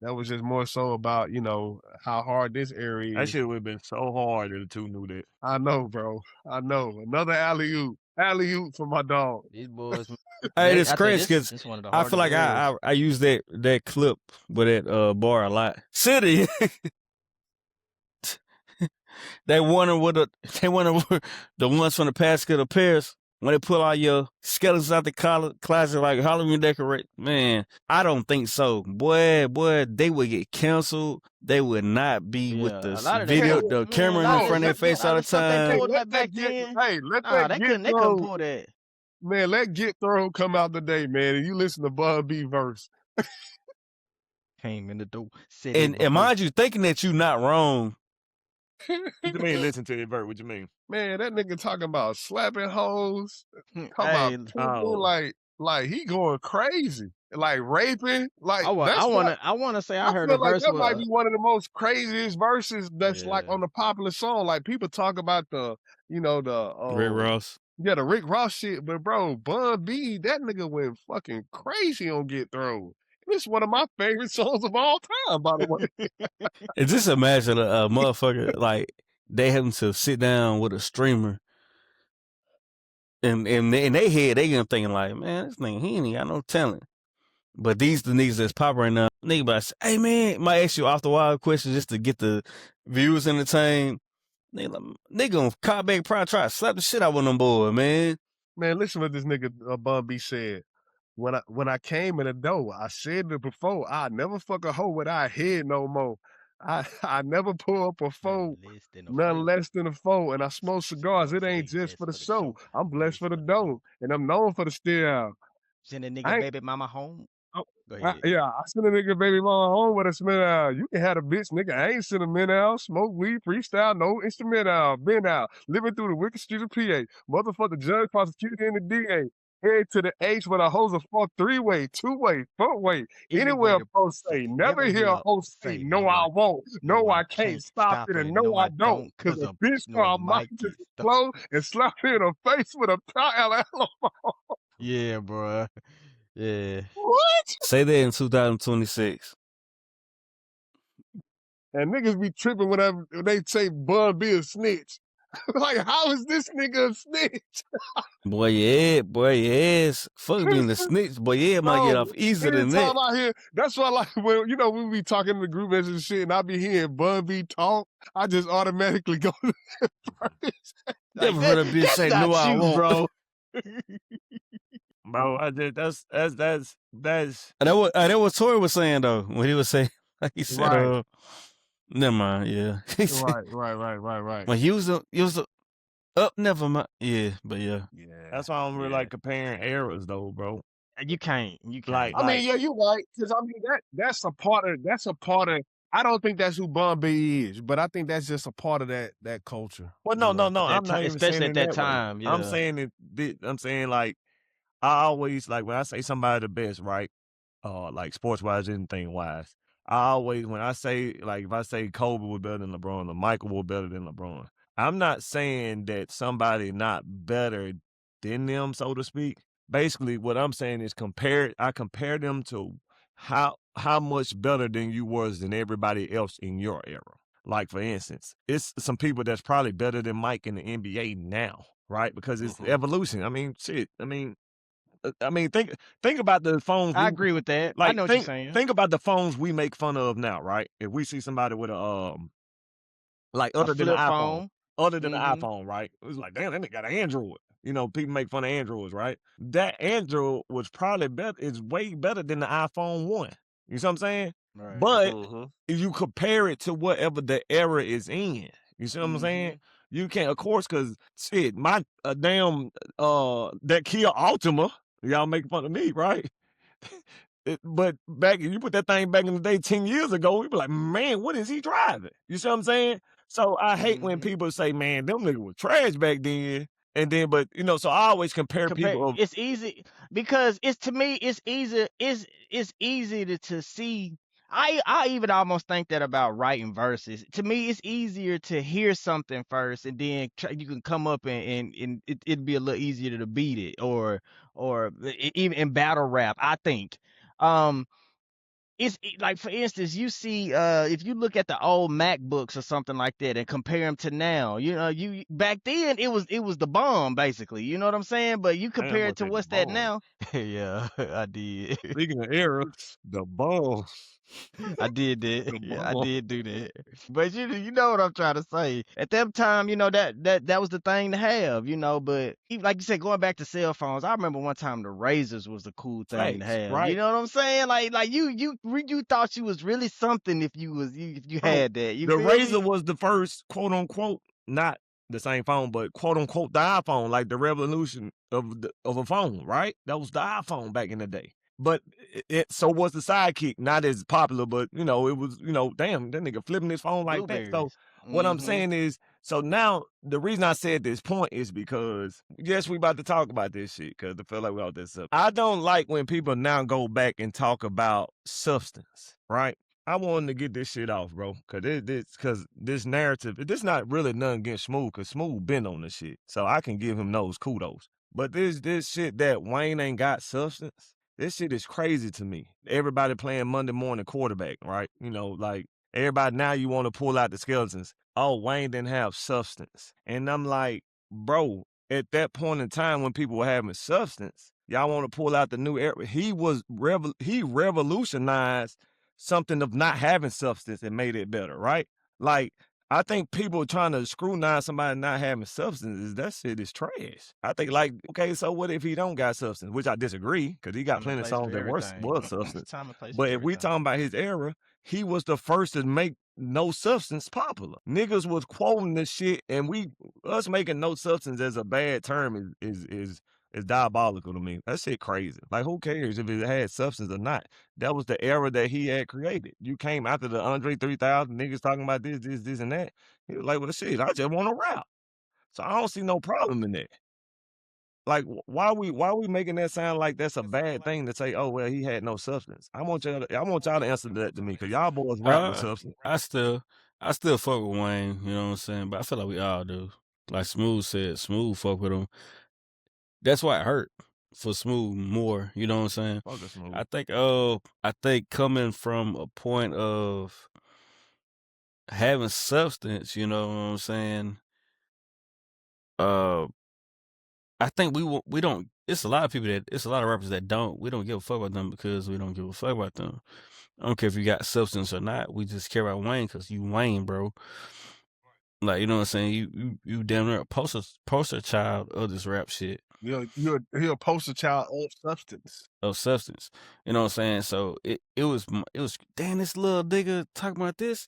That was just more so about, you know, how hard this era is. That shit would have been so hard if the two knew that. I know, bro. I know. Another alley-oop. Alley-oop for my dog. These boys. Hey, it's crazy because I feel like I use that clip with that bar a lot. City. They wonder the ones from the past could appears when they pull all your skeletons out the closet like Halloween decorate. Man, I don't think so. Boy, they would get canceled. They would not be with the video, the camera in front of their face all the time. They couldn't pull that. Man, let Get Throw come out today, man, and you listen to Bun B verse. Came in the door. And mind you, thinking that you not wrong. What you mean listen to it, Bert? What you mean? Man, that nigga talking about slapping hoes, talking about like he going crazy, like raping, like I want to say I heard a verse. That might be one of the most craziest verses that's like on the popular song. Like people talk about the Rick Ross. Yeah, the Rick Ross shit, but bro, Bun B, that nigga went fucking crazy on Get Thrown. It's one of my favorite songs of all time, by the way. And just imagine a motherfucker like they having to sit down with a streamer, and in their head they gonna thinking like, man, this nigga he ain't got no talent. But these the niggas that's popping right now, nigga, but I say, hey man, might ask you off the wild questions just to get the viewers entertained. Nigga gonna call back, probably try to slap the shit out of them boy, man. Man, listen what this nigga Bun B said. When I came in the door, I said it before, I never fuck a hoe without head no more. I never pull up a foe, none less than a foe, and I smoke cigars. It ain't just for the show. I'm blessed for the dough, and I'm known for the steel. Send a nigga baby mama home. I send a nigga baby mama home with a smell. You can have a bitch, nigga. I ain't sentimental. Smoke weed, freestyle, no instrumental. Been out, living through the wicked streets of PA. Motherfucker judge, prosecutor, and the DA. Head to the H where the hoes are fuck 3-way, 2-way, 4-way. Anywhere post say. Never hear a host say, no, I won't. No, I can't stop it. And no, I don't. Because a bitch I might just explode and slap her in the face with a tile. Yeah, bro. Yeah. What? Say that in 2026. And niggas be tripping when they say Bun be a snitch. Like, how is this nigga a snitch? Boy, yes. Fuck being a snitch. Boy, yeah, might get off easier than that. I hear, that's why, like, when we be talking in the group message and shit, and I be hearing Bun B talk, I just automatically go to the first. Never heard a bitch say, no, I won't. Bro. Bro, that's. And that what Tori was saying though when he was saying, like he said, never mind, yeah. He said, right. When he was up, never mind, yeah, but yeah. That's why I don't really like comparing eras though, bro. You can't. Like, I mean, yeah, you're right. Because I mean, that's a part of. I don't think that's who Bun B is, but I think that's just a part of that culture. Well, no. I'm not even especially saying at that time. Yeah. I'm saying like I always like when I say somebody the best, right? Like sports wise, anything wise. I always when I say like if I say Kobe was better than LeBron or Michael was better than LeBron, I'm not saying that somebody not better than them, so to speak. Basically, what I'm saying is I compare them to how much better than you was than everybody else in your era. Like, for instance, it's some people that's probably better than Mike in the NBA now, right? Because it's evolution. I mean, shit. I mean, think about the phones. I agree with that. I Like, know what you're saying. think about the phones we make fun of now, right? If we see somebody with a like A other than the flip iPhone, phone. right? It was like, damn, that nigga got an Android. You know, people make fun of Androids, right? That Android was probably better. It's way better than the iPhone 1. You see what I'm saying? Right. But if you compare it to whatever the era is in, you see what I'm saying? You can't, of course, because shit, my damn that Kia Altima, y'all make fun of me, right? But back, you put that thing back in the day 10 years ago, we be like, man, what is he driving? You see what I'm saying? So I hate when people say, man, them niggas was trash back then. And then, but you know, so I always compare people of, It's easy because it's, to me, it's easy. It's easy to see. I even almost think that about writing verses. To me, it's easier to hear something first, and then you can come up and it'd be a little easier to beat it, or even in battle rap. I think. It's like, for instance, you see, if you look at the old MacBooks or something like that and compare them to now, you know, you back then it was the bomb, basically. You know what I'm saying? But you damn, compare it what's to that, what's the that bomb? now? Yeah, I did. Speaking of era, the bomb. I did that. The Yeah, I bomb. did do that. But you know what I'm trying to say. At that time, you know, that was the thing to have, you know. But like you said, going back to cell phones, I remember one time the razors was the cool thing to Facts, have. right? You know what I'm saying? Like you thought you was really something if you Bro, had that. You the feel me? Razor was the first quote unquote, not the same phone, but quote unquote the iPhone, like the revolution of a phone, right? That was the iPhone back in the day. But so was the Sidekick, not as popular, but you know, it was, you know, damn, that nigga flipping his phone like that. So Blueberries. what I'm saying is, so now the reason I said this point is because yes, we about to talk about this shit because I feel like we all this up. I don't like when people now go back and talk about substance, right? I wanted to get this shit off, bro, cause this narrative, this not really nothing against Smooth, cause Smooth been on this shit, so I can give him those kudos. But this shit that Wayne ain't got substance, this shit is crazy to me. Everybody playing Monday morning quarterback, right? You know, like everybody now you want to pull out the skeletons. Oh, Wayne didn't have substance, and I'm like, bro, at that point in time when people were having substance, y'all want to pull out the new era. He revolutionized something of not having substance and made it better, right? Like, I think people trying to scrutinize somebody not having substance, that shit is trash. I think, like, okay, so what if he don't got substance? Which I disagree, because he got Time and plenty of place for songs that was everything. substance. Time and place But for if we everything. talking about his era, he was the first to make no substance popular. Niggas was quoting this shit, and us making no substance as a bad term is diabolical to me. That shit crazy. Like, who cares if it had substance or not? That was the era that he had created. You came after the Andre 3000 niggas talking about this, and that. He was like, well, shit, I just want to rap. So I don't see no problem in that. Like, why we making that sound like that's a bad thing to say? Oh well, he had no substance. I want y'all to answer that to me because y'all boys rap with substance. I still fuck with Wayne, you know what I'm saying? But I feel like we all do. Like Smooth said, Smooth fuck with him. That's why it hurt for Smooth more, you know what I'm saying? Fuck a Smooth. I think coming from a point of having substance, you know what I'm saying? I think we don't. It's a lot of rappers that we don't give a fuck about them because we don't give a fuck about them. I don't care if you got substance or not. We just care about Wayne because you Wayne, bro. Like, you know what I'm saying? You damn near a poster child of this rap shit. You're a poster child of substance. Of substance. You know what I'm saying? So it was damn, this little nigga talking about this.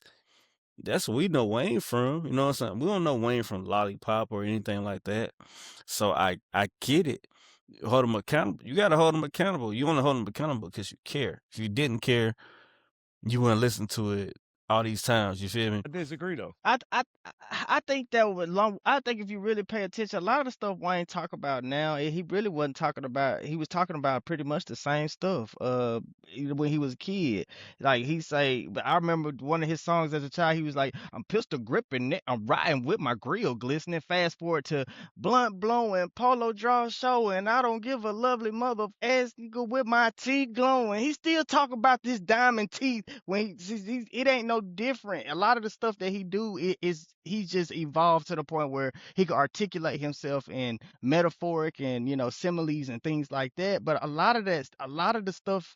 That's what we know Wayne from. You know what I'm saying? We don't know Wayne from Lollipop or anything like that. So I get it. Hold him accountable. You gotta hold him accountable. You want to hold him accountable because you care. If you didn't care, you wouldn't listen to it all these times. You feel me? I disagree though. I think that would I think if you really pay attention, a lot of the stuff Wayne talk about now, he really wasn't talking about. He was talking about pretty much the same stuff. When he was a kid, like he say. But I remember one of his songs as a child. He was like, "I'm pistol gripping it, I'm riding with my grill glistening." Fast forward to blunt blowing, polo draw showing. I don't give a lovely mother ass nigga with my teeth glowing. He still talk about this diamond teeth when it ain't no no different. A lot of the stuff that he do is he's just evolved to the point where he can articulate himself in metaphoric and similes and things like that. But a lot of the stuff,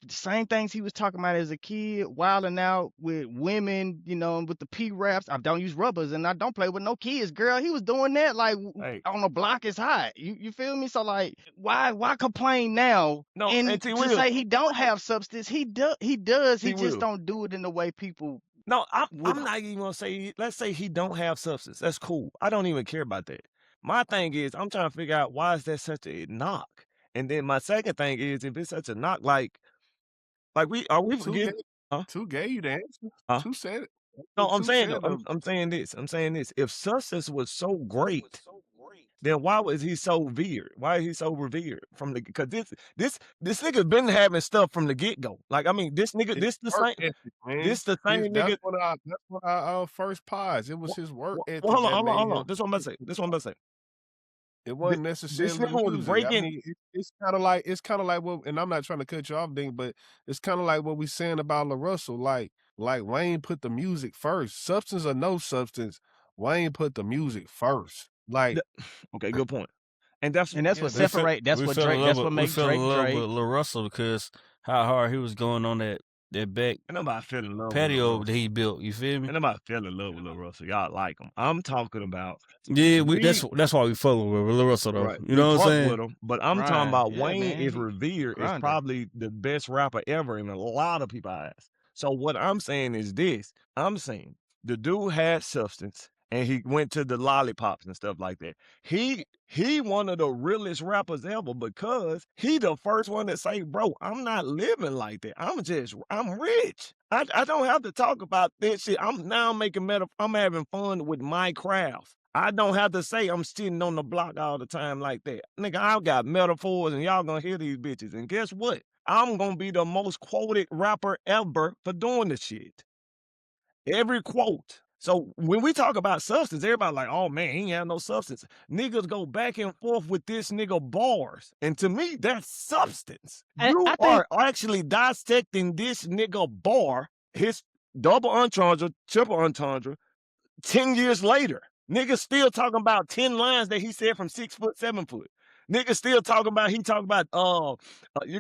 the same things he was talking about as a kid, wilding out with women, with the P raps. I don't use rubbers and I don't play with no kids, girl. He was doing that like on the block is hot. You feel me? So like, why complain now? No, and T. to Will. say he don't have substance, he does. He T. just Will. don't do it in the way people. No, I'm not even gonna say. Let's say he don't have substance. That's cool. I don't even care about that. My thing is, I'm trying to figure out why is that such a knock. And then my second thing is, if it's such a knock, like we forgetting? Two gave you the answer. Huh? Two said it. No, Two said I'm saying this. I'm saying this. If substance was so great, then why was he so revered? Why is he so revered from the? Because this nigga been having stuff from the get go. Like I mean, this nigga, this the same. This the same nigga. That's what our first pause. It was his work ethic. Well, hold on. This one I'm about to say. It wasn't necessarily this nigga was breaking. I mean, it's kind of like what, and I'm not trying to cut you off, Ding, but it's kind of like what we saying about LaRussell. Like Wayne put the music first. Substance or no substance, Wayne put the music first. Like, okay, good point. And that's what separate. That's what Drake. That's what makes Drake. We fell in love with LaRussell because how hard he was going on that back patio that he built. You feel me? And nobody fell in love with LaRussell. Y'all like him. I'm talking about. Yeah, that's why we fell with LaRussell though. Right. You know what I'm saying? With him, but I'm talking about Wayne is revered. Is grinding. probably the best rapper ever in a lot of people's eyes. So what I'm saying is this. I'm saying the dude had substance. And he went to the lollipops and stuff like that. He one of the realest rappers ever because he the first one to say, bro, I'm not living like that. I'm rich. I don't have to talk about this shit. I'm having fun with my craft. I don't have to say I'm sitting on the block all the time like that. Nigga, I got metaphors and y'all gonna hear these bitches. And guess what? I'm gonna be the most quoted rapper ever for doing the shit. Every quote. So when we talk about substance, everybody like, oh man, he ain't have no substance. Niggas go back and forth with this nigga bars. And to me, that's substance. You are actually dissecting this nigga bar, his double entendre, triple entendre, 10 years later. Niggas still talking about 10 lines that he said from 6 foot, 7 foot. Niggas still talking about, you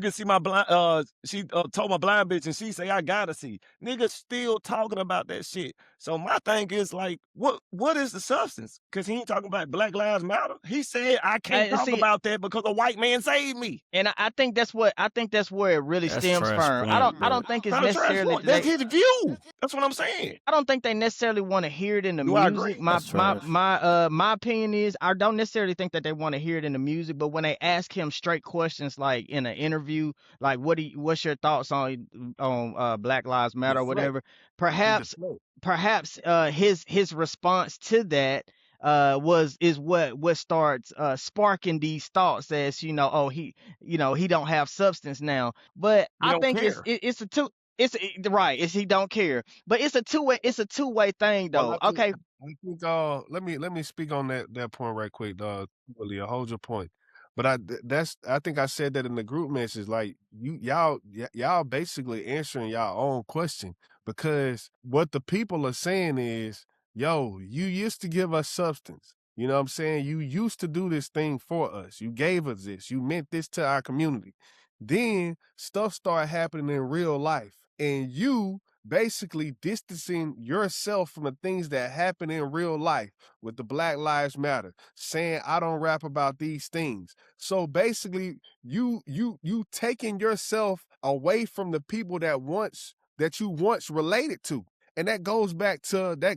can see my blind, she told my blind bitch and she say, I gotta see. Niggas still talking about that shit. So my thing is like, what is the substance? Cause he ain't talking about Black Lives Matter. He said, I can't talk about that because a white man saved me. And I think that's where it really stems from. I don't think it's necessarily that's his view. That's what I'm saying. I don't think they necessarily want to hear it in the music. My opinion is I don't necessarily think that they want to hear it in the music. But when they ask him straight questions, like in an interview, like what's your thoughts on Black Lives Matter or whatever, perhaps his response to that is what starts sparking these thoughts as he don't have substance now. But I think it's a two. He don't care, but it's a two-way thing though. Well, I think let me speak on that point right quick, Willie. Hold your point. But I think I said that in the group message. Like y'all basically answering y'all own question, because what the people are saying is, yo, you used to give us substance. You know what I'm saying? You used to do this thing for us. You gave us this. You meant this to our community. Then stuff started happening in real life, and you basically distancing yourself from the things that happen in real life with the Black Lives Matter, saying I don't rap about these things. So basically you taking yourself away from the people that you once related to. And that goes back to being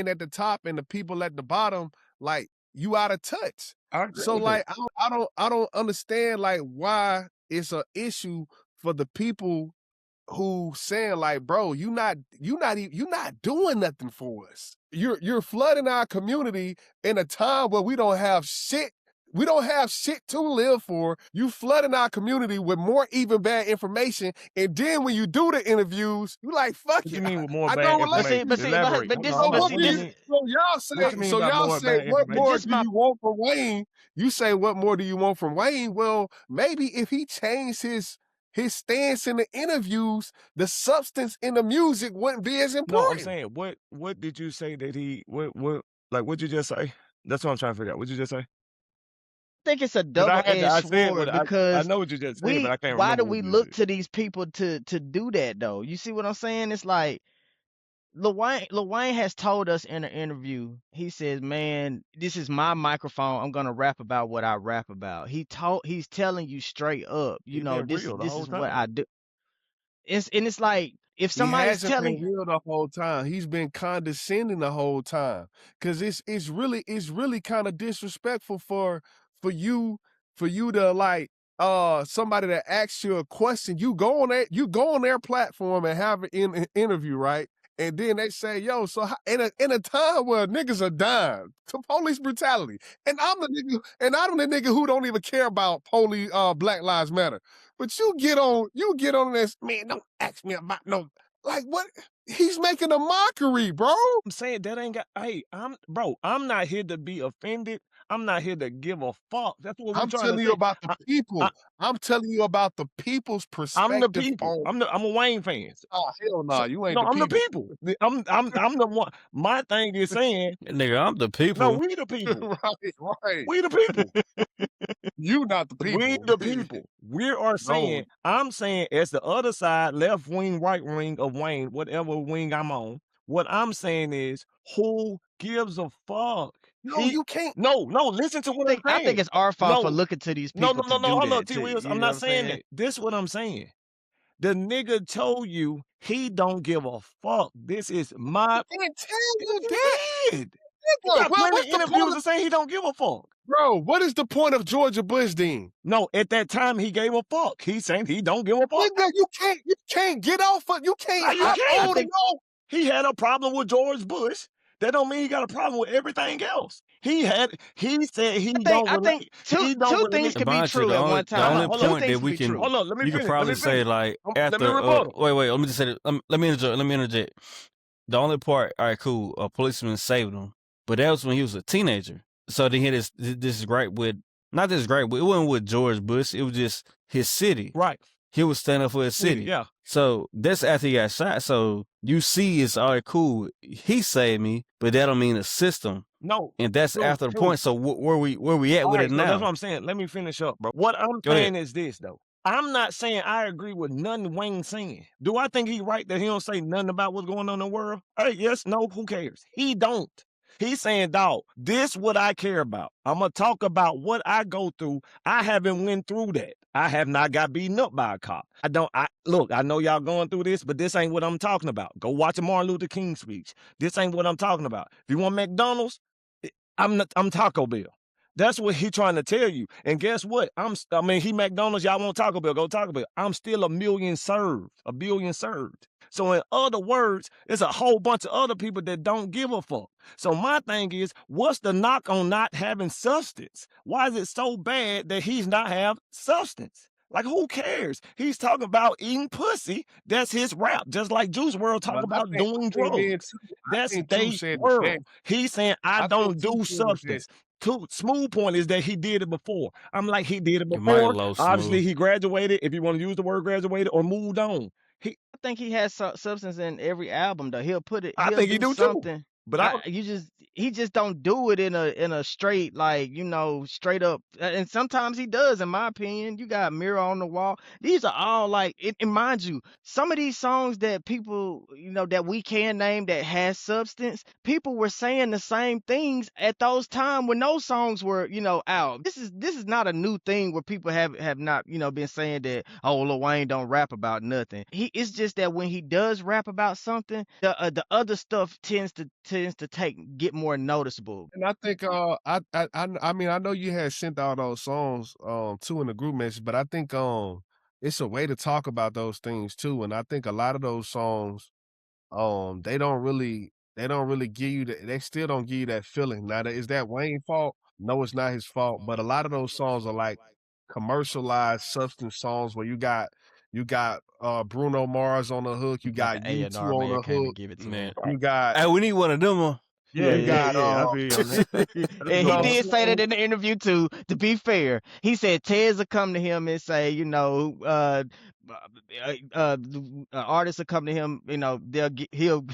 at the top and the people at the bottom, like you out of touch. So like I don't understand like why it's an issue for the people who saying like, bro, you not doing nothing for us. You're flooding our community in a time where we don't have shit. We don't have shit to live for. You flooding our community with more even bad information, and then when you do the interviews, you like, fuck you. You mean with more bad information? So y'all say, what more do you want from Wayne? You say, what more do you want from Wayne? Well, maybe if he changed his his stance in the interviews, the substance in the music wouldn't be as important. No, I'm saying, what did you say that he what like what'd you just say? That's what I'm trying to figure out. What'd you just say? I think it's a 'Cause I double-edged said what sword because I know what you just said, but I can't why do remember what we you look said. to these people to do that though? You see what I'm saying? It's like Lil Wayne has told us in an interview, he says, "Man, this is my microphone. I'm gonna rap about what I rap about." He's telling you straight up, you He's know, been this real the this whole is what time. I do. It's like if He somebody's hasn't telling been real the whole time. He's been condescending the whole time. Cause it's really kind of disrespectful for you to like somebody that asks you a question. You go on their platform and have an interview, right? And then they say, "Yo, so in a time where niggas are dying to police brutality, and I'm the nigga who don't even care about police Black Lives Matter, but you get on this, man. Don't ask me about no like what." He's making a mockery, bro. I'm saying that ain't got. Hey, I'm not here to be offended. I'm not here to give a fuck. That's what we're I'm trying to telling you say. about the people. I'm telling you about the people's I'm the perspective people. on. I'm a Wayne fan. Oh hell no, So, you ain't no, the I'm the people. people. I'm the one. My thing is saying, Nigga, I'm the no, people. we the people. right. We the people. You not the people. We the people. We are saying, I'm saying, as the other side, left wing, right wing of Wayne, whatever wing I'm on, what I'm saying is, who gives a fuck? No, you can't. No, listen to what I'm I think saying. it's our fault for looking to these No, people to do hold up, that T. too. Wills. You I'm know what not I'm saying saying? that. This is what I'm saying. The nigga told you he don't give a fuck. This is my. I can't tell you that. Did. He Nigga, got well, plenty what's of the interviews point to say he don't give a fuck. Bro, what is the point of Georgia Bush then? No, at that time he gave a fuck. He's saying he don't give a fuck. Nigga, you can't get off of, you can't You hop can't. on and go. He had a problem with George Bush. That don't mean he got a problem with everything else. He said he don't I think relate. He don't two relate. things could be Mind you, true at one the time. only Two point things that can we be can, true. Hold on, let me you finish. could probably say like let me after, rebuttal. wait, let me just say this. Let me interject. The only part, all right, cool. A policeman saved him, but that was when he was a teenager. So then he had this gripe with, not this gripe, but it wasn't with George Bush. It was just his city. Right. He was standing up for his city. Yeah. So that's after he got shot. So you see, it's all right, cool. He saved me, but that don't mean the system. No. And that's after the point. So where we at with it So now? that's what I'm saying. Let me finish up, bro. What I'm saying is this though. I'm not saying I agree with nothing Wayne's saying. Do I think he right that he don't say nothing about what's going on in the world? Hey, yes, no, who cares? He don't. He's saying, dog, this what I care about. I'm going to talk about what I go through. I haven't went through that. I have not got beaten up by a cop. Look, I know y'all going through this, but this ain't what I'm talking about. Go watch a Martin Luther King speech. This ain't what I'm talking about. If you want McDonald's, I'm Taco Bell. That's what he trying to tell you. And guess what? He McDonald's, y'all want Taco Bell, go Taco Bell. I'm still a billion served. So in other words, it's a whole bunch of other people that don't give a fuck. So my thing is, what's the knock on not having substance? Why is it so bad that he's not have substance? Like, who cares? He's talking about eating pussy. That's his rap. Just like Juice WRLD talk about doing drugs. That's their world. He's saying, I don't do substance. Smooth point is that he did it before. I'm like, he did it before. Obviously, he graduated, if you want to use the word graduated, or moved on. I think he has substance in every album though. He'll put it. I think he do something. Too. But he just don't do it in a straight, like, straight up. And sometimes he does, in my opinion. You got Mirror on the Wall. These are all like, and mind you, some of these songs that people, that we can name that has substance, people were saying the same things at those times when those songs were, out. This is not a new thing where people have not, been saying that, oh, Lil Wayne don't rap about nothing. It's just that when he does rap about something, the other stuff tends to get more noticeable. And I think I mean, I know you had sent all those songs too in the group message, but I think it's a way to talk about those things too. And I think a lot of those songs they don't really give you that, they still don't give you that feeling. Now, is that Wayne's fault? No, it's not his fault, but a lot of those songs are like commercialized substance songs where you got Bruno Mars on the hook, you got U2 on the hook. Give it to Man. him. You got Hey, we need one of them. Yeah, got I feel you on that. And he did say that in the interview too. To be fair, he said Tez will come to him and say, you know, artists will come to him, you know, he'll.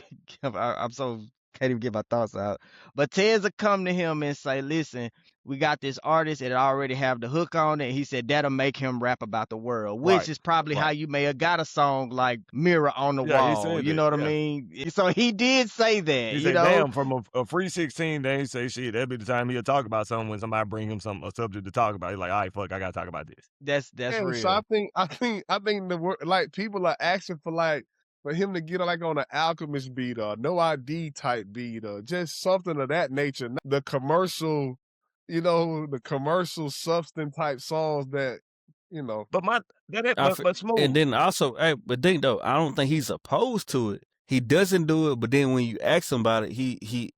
I'm so can't even get my thoughts out. But Tez will come to him and say, listen, we got this artist that already have the hook on it. He said that'll make him rap about the world, which Right, is probably how right. you may have got a song like Mirror on the Yeah, he Wall. said You that, know what I yeah. mean? So he did say that, He you said, know. damn, from a free 16, they ain't say shit. That'd be the time he'll talk about something when somebody bring him a subject to talk about. He's like, all right, fuck, I gotta talk about this. That's Yeah, real. so I think like people are asking for him to get like on an Alchemist beat or No ID type beat or just something of that nature. The commercial, the commercial substance type songs that, But but Smooth. And then also, but then though, I don't think he's opposed to it. He doesn't do it, but then when you ask him about it, he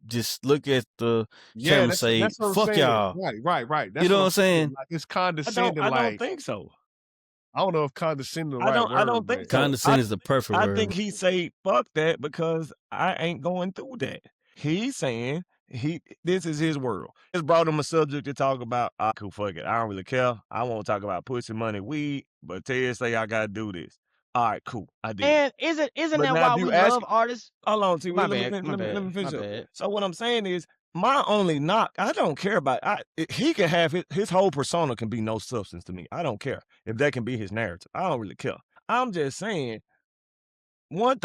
just look at the camera and say, that's what I'm "Fuck saying. y'all." Right. That's You know what I'm saying? Like it's condescending. I don't think so. I don't know if condescending the right word. I don't think so. Condescend is the perfect I word. think he say fuck that because I ain't going through that. He's saying this is his world. Just brought him a subject to talk about. Cool, fuck it. I don't really care. I won't talk about pussy, money, weed. But Ted say I gotta do this. All right, cool. I did. And isn't But that now why if you we ask- love artists? Hold on, T. My Let bad. me finish My up. bad. So what I'm saying is, my only knock, I don't care about. He can have his whole persona can be no substance to me. I don't care if that can be his narrative. I don't really care. I'm just saying. Point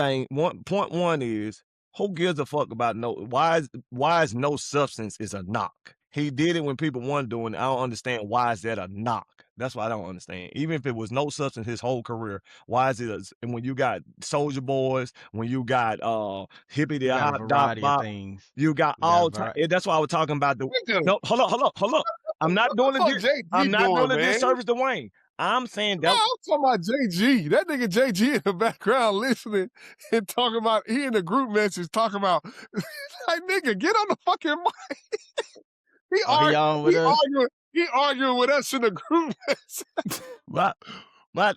one is who gives a fuck about why is no substance is a knock. He did it when people weren't doing it. I don't understand why is that a knock. That's what I don't understand. Even if it was no substance his whole career, why is it? And when you got Soulja Boys, when you got Hippie the Hop Dot Bop, things. you got all time. That's why I was talking about the. No, hold up. I'm not doing it. I'm not doing a disservice to Wayne. I'm saying that. No, I'm talking about JG. That nigga JG in the background listening and talking about, he in the group message talking about, like, nigga, get on the fucking mic. He arguing with us in the group message. My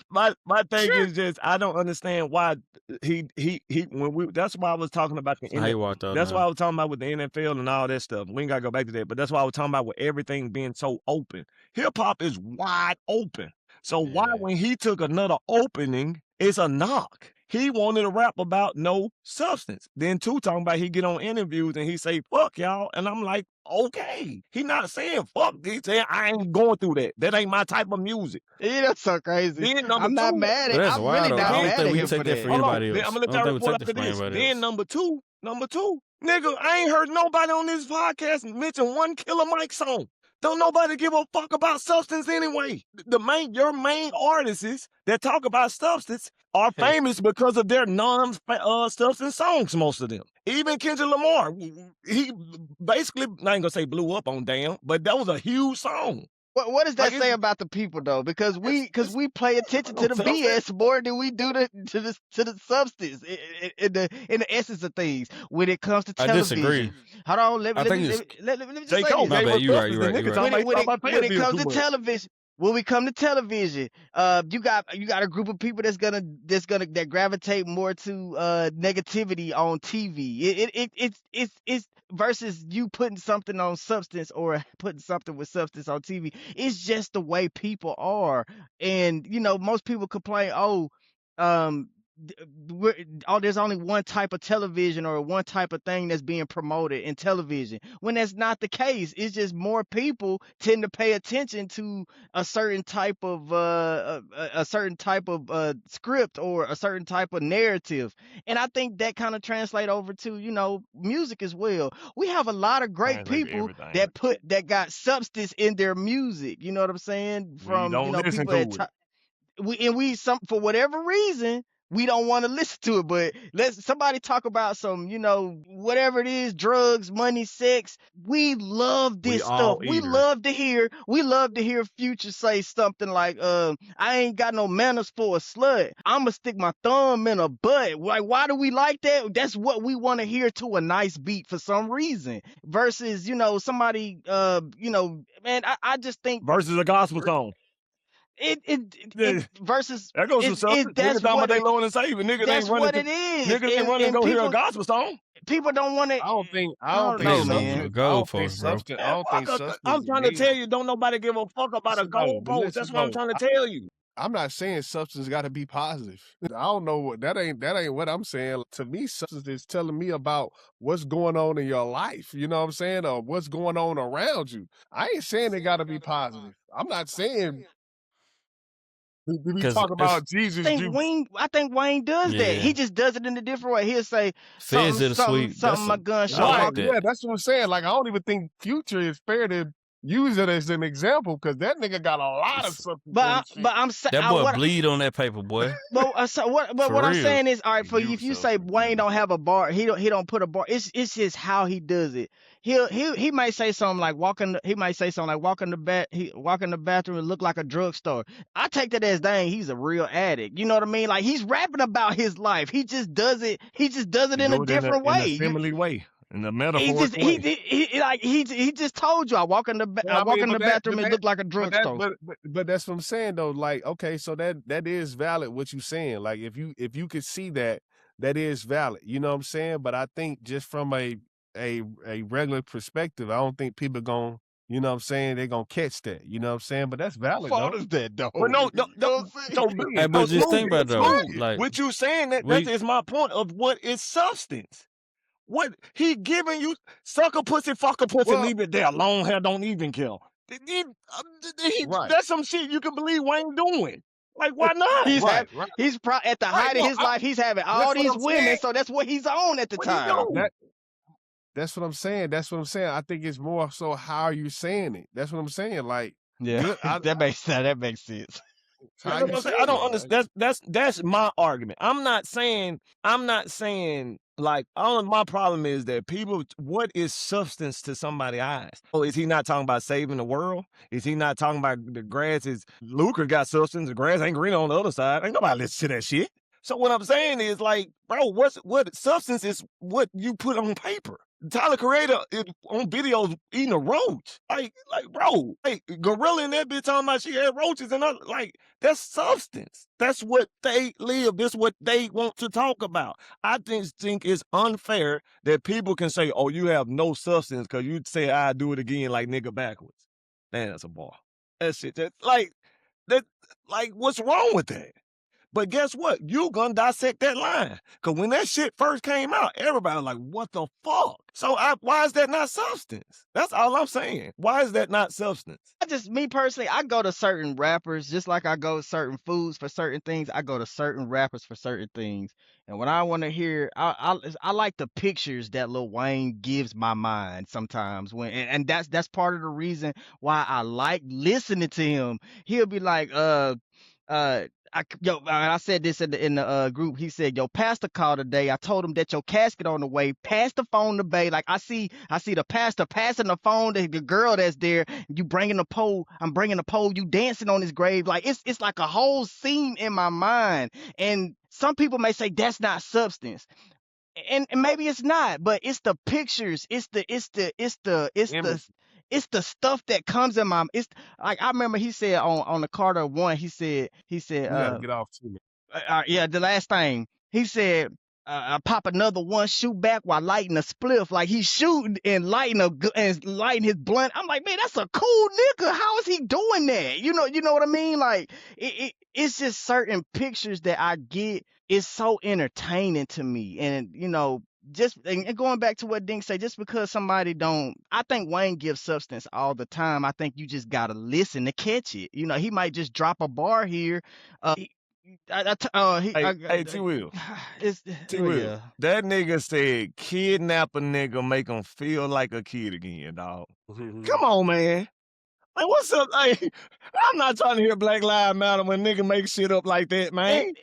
thing is just I don't understand why that's why I was talking about the NFL. That's why I was talking about with the NFL and all that stuff. We ain't gotta go back to that, but that's why I was talking about with everything being so open. Hip hop is wide open. So why when he took another opening, it's a knock. He wanted to rap about no substance. Then two talking about he get on interviews and he say, fuck y'all. And I'm like, okay. He not saying fuck. He saying I ain't going through that. That ain't my type of music. Yeah, that's so crazy. I'm not mad at I'm really not mad at him for that. For anybody else. I'm gonna let y'all report after this. Then number two, nigga, I ain't heard nobody on this podcast mention one Killer Mike song. Don't nobody give a fuck about substance anyway. Your main artists that talk about substance are famous because of their non-substance songs, most of them. Even Kendrick Lamar, he basically, I ain't gonna say blew up on Damn, but that was a huge song. What does that say about the people though? Because we pay attention to the BS more than we do to the substance in the essence of things. When it comes to television, I disagree. Hold on, let me just say this. My bad, you right. When it comes to television. When we come to television, you got a group of people that gravitate more to negativity on TV. It's versus you putting something on substance or putting something with substance on TV. It's just the way people are, and most people complain, there's only one type of television or one type of thing that's being promoted in television, when that's not the case. It's just more people tend to pay attention to a certain type of script or a certain type of narrative, and I think that kind of translate over to music as well. We have a lot of great people that got substance in their music. You know what I'm saying? From people that for whatever reason, we don't want to listen to it, but let somebody talk about some, whatever it is, drugs, money, sex. We love this stuff. We love to hear Future say something like, I ain't got no manners for a slut. I'ma stick my thumb in a butt. Like, why do we like that? That's what we want to hear to a nice beat for some reason. Versus, somebody, man, I just think versus a gospel song. It versus That goes some substance. Niggas talking about they Lord and Savior. Niggas ain't that's running what to it is. niggas ain't running to And go hear a people gospel song. people don't want to. I don't think know, man. The goalpost, bro. I don't think substance I'm is trying to dead. tell you, don't nobody give a fuck about a goalpost. That's what I'm trying to tell you. I'm not saying substance got to be positive. I don't know what that ain't what I'm saying. To me, substance is telling me about what's going on in your life. You know what I'm saying, or what's going on around you. I ain't saying it got to be positive. I'm not saying. We talk about Jesus. I think Wayne does that. He just does it in a different way. He'll say something. My gun shot. like that. Yeah, that's what I'm saying. Like I don't even think Future is fair to use it as an example because that nigga got a lot of something. But I'm saying that boy bleed on that paper, boy. But what I'm saying is, all right, for you, if you say Wayne don't have a bar, he don't put a bar. It's just how he does it. He might say something like walk in the bathroom and look like a drugstore. I take that as dang, he's a real addict. You know what I mean? Like he's rapping about his life. He just does it. He just does it in a different way. In a simile way. In the metaphor way. He just told you I walk in the bathroom and look like a drugstore. But that's what I'm saying though. Like, okay, so that is valid what you saying. Like if you could see that is valid. You know what I'm saying? But I think just from a regular perspective, I don't think people gonna, you know what I'm saying, they're gonna catch that. You know what I'm saying? But that's valid. What is that though? But no. Hey, but just think about it though. Like what you saying that is my point of what is substance. What he giving you, sucker pussy, fucker pussy, leave it there. Long hair don't even kill. That's some shit you can believe Wayne doing. Like, why not? He's at the height of his life. He's having all these women, so that's what he's on at the time. That's what I'm saying. I think it's more so how are you saying it. That's what I'm saying. Like, that makes sense. I don't understand. That's my argument. I'm not saying like my problem is that people, what is substance to somebody's eyes? Oh, is he not talking about saving the world? Is he not talking about the grass is Lucre got substance, the grass ain't green on the other side? Ain't nobody listen to that shit. So what I'm saying is like, bro, what substance is what you put on paper. Tyler Creator is on videos eating a roach. Like, bro, like Gorilla in that bitch talking about she had roaches and other, like, that's substance. That's what they live. That's what they want to talk about. I think it's unfair that people can say, oh, you have no substance because you say I do it again like nigga backwards. Man, that's a bar. That shit, what's wrong with that? But guess what? You gonna dissect that line. Because when that shit first came out, everybody was like, what the fuck? So why is that not substance? That's all I'm saying. Why is that not substance? Me personally, I go to certain rappers, just like I go to certain foods for certain things. I go to certain rappers for certain things. And when I want to hear, I like the pictures that Lil Wayne gives my mind sometimes. And that's part of the reason why I like listening to him. He'll be like, I said this in the group. He said, "Yo, pastor called today. I told him that your casket on the way. Pass the phone to Bay. Like I see the pastor passing the phone to the girl that's there. You bringing the pole. I'm bringing the pole. You dancing on his grave. Like it's like a whole scene in my mind. And some people may say that's not substance." And maybe it's not, but it's the pictures. It's the stuff that comes in my. It's like I remember he said on the Carter one. He said. You gotta get off too. Yeah, the last thing he said. I pop another one, shoot back while lighting a spliff. Like he's shooting and lighting his blunt. I'm like, man, that's a cool nigga. How is he doing that? You know what I mean? Like it's just certain pictures that I get. It's so entertaining to me, and and going back to what Dink said, just because somebody don't, I think Wayne gives substance all the time. I think you just gotta listen to catch it. He might just drop a bar here. Hey, T-Will. T-Will. That nigga said, kidnap a nigga, make him feel like a kid again, dog. Come on, man. Like, what's up? Like, I'm not trying to hear Black Lives Matter when nigga make shit up like that, man.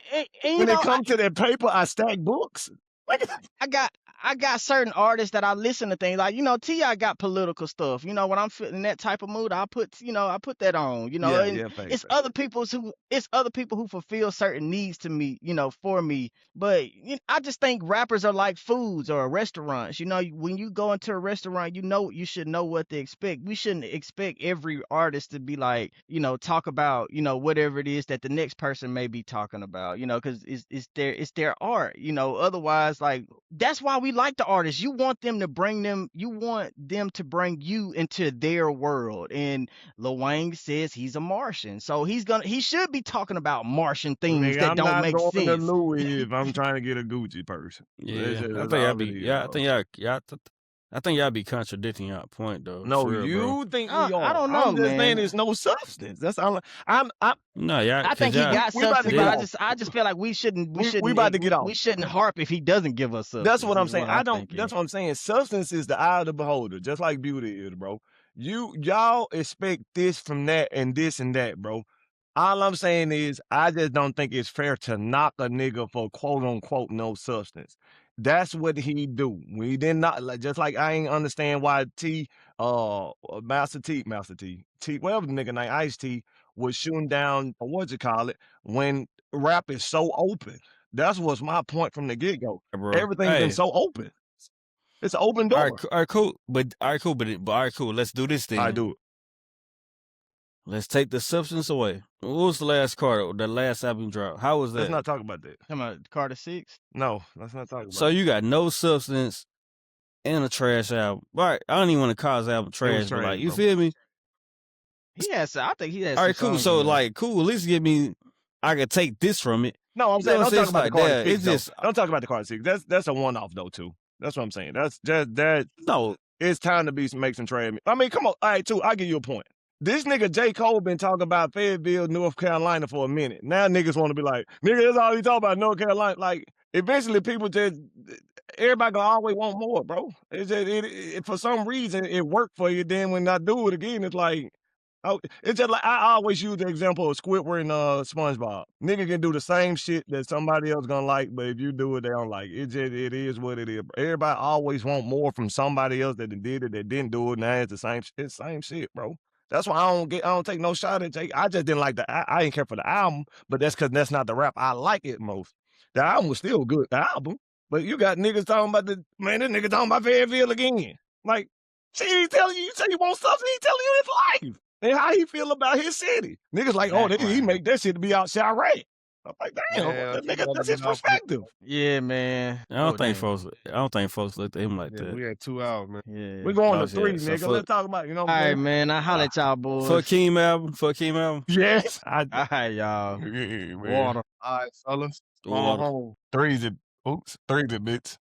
And when it comes to that paper, I stack books. Like, I got I got certain artists that I listen to things like, T.I. got political stuff. When I'm feeling that type of mood, I put that on, Yeah, and yeah, fact. it's other people who fulfill certain needs to me, for me. But I just think rappers are like foods or restaurants. When you go into a restaurant, you should know what to expect. We shouldn't expect every artist to be like, talk about, whatever it is that the next person may be talking about, because it's their art, otherwise, like, that's why we like the artists. You want them to bring you into their world. And Lil Wayne says he's a Martian, so he should be talking about Martian things Nigga, that I'm don't not make going to sense. Louis if I'm trying to get a Gucci purse. Yeah, I That's think y'all all be. it is, Yeah, I bro. think I think y'all be contradicting y'all point though. No, for real, bro. you think we I are. don't know, I'm just saying man. there's no substance. That's all. No, y'all, I think cause he y'all. got we about to substance, get but off. I just feel like we shouldn't about to get off. we shouldn't harp if he doesn't give us substance. That's what I'm is saying. what I'm thinking. That's what I'm saying. Substance is the eye of the beholder, just like beauty is, bro. Y'all expect this from that and this and that, bro. All I'm saying is, I just don't think it's fair to knock a nigga for quote unquote no substance. That's what he do. We did not like, just like I ain't understand why Master T, whatever the nigga name, Ice T was shooting down, or what you call it, when rap is so open. That's what's my point from the get go. Bro. Everything's been so open. It's an open door. All right, cool. But all right, cool. Let's do this thing. I do it. Let's take the substance away. What was the last card? The last album drop? How was that? Let's not talk about that. Talking about Carter 6? No, let's not talk about So you got no substance and a trash album. Right. I don't even want to call this album trash, but like, you feel me? I think he has. All right, cool. So like, cool. At least give me. I could take this from it. No, I'm saying don't talk about the Carter 6. It's just don't talk about the Carter 6. That's a one off though too. That's what I'm saying. That's just that. No, it's time to make some trade. I mean, come on. All right, too. I'll give you a point. This nigga J. Cole been talking about Fayetteville, North Carolina for a minute. Now niggas want to be like, nigga, that's all he talking about, North Carolina. Like, eventually people everybody gonna always want more, bro. It's just, for some reason it worked for you. Then when I do it again, it's like, it's just like I always use the example of Squidward and SpongeBob. Nigga can do the same shit that somebody else gonna like, but if you do it, they don't like it. It is what it is. Everybody always want more from somebody else that did it, that didn't do it. Now it's the same shit, bro. That's why I don't take no shot at Jake. I just didn't like I didn't care for the album, but that's because that's not the rap I like it most. The album was still good, the album. But you got niggas talking about this nigga talking about Fayetteville again. Like, see, he telling you say you want stuff, he telling you his life. And how he feel about his city. Niggas like, he make that shit to be out Chirac. I'm like, damn, nigga, that's his perspective. Yeah, man. I don't think folks looked at him like that. We had 2 hours, man. Yeah. We're going to 3, nigga. Let's talk about, All right, man. I holla at y'all boys. Fuck Keem album. Yes. All right, y'all. Yeah, Water. All right, fellas. Water. 3's it, bitch.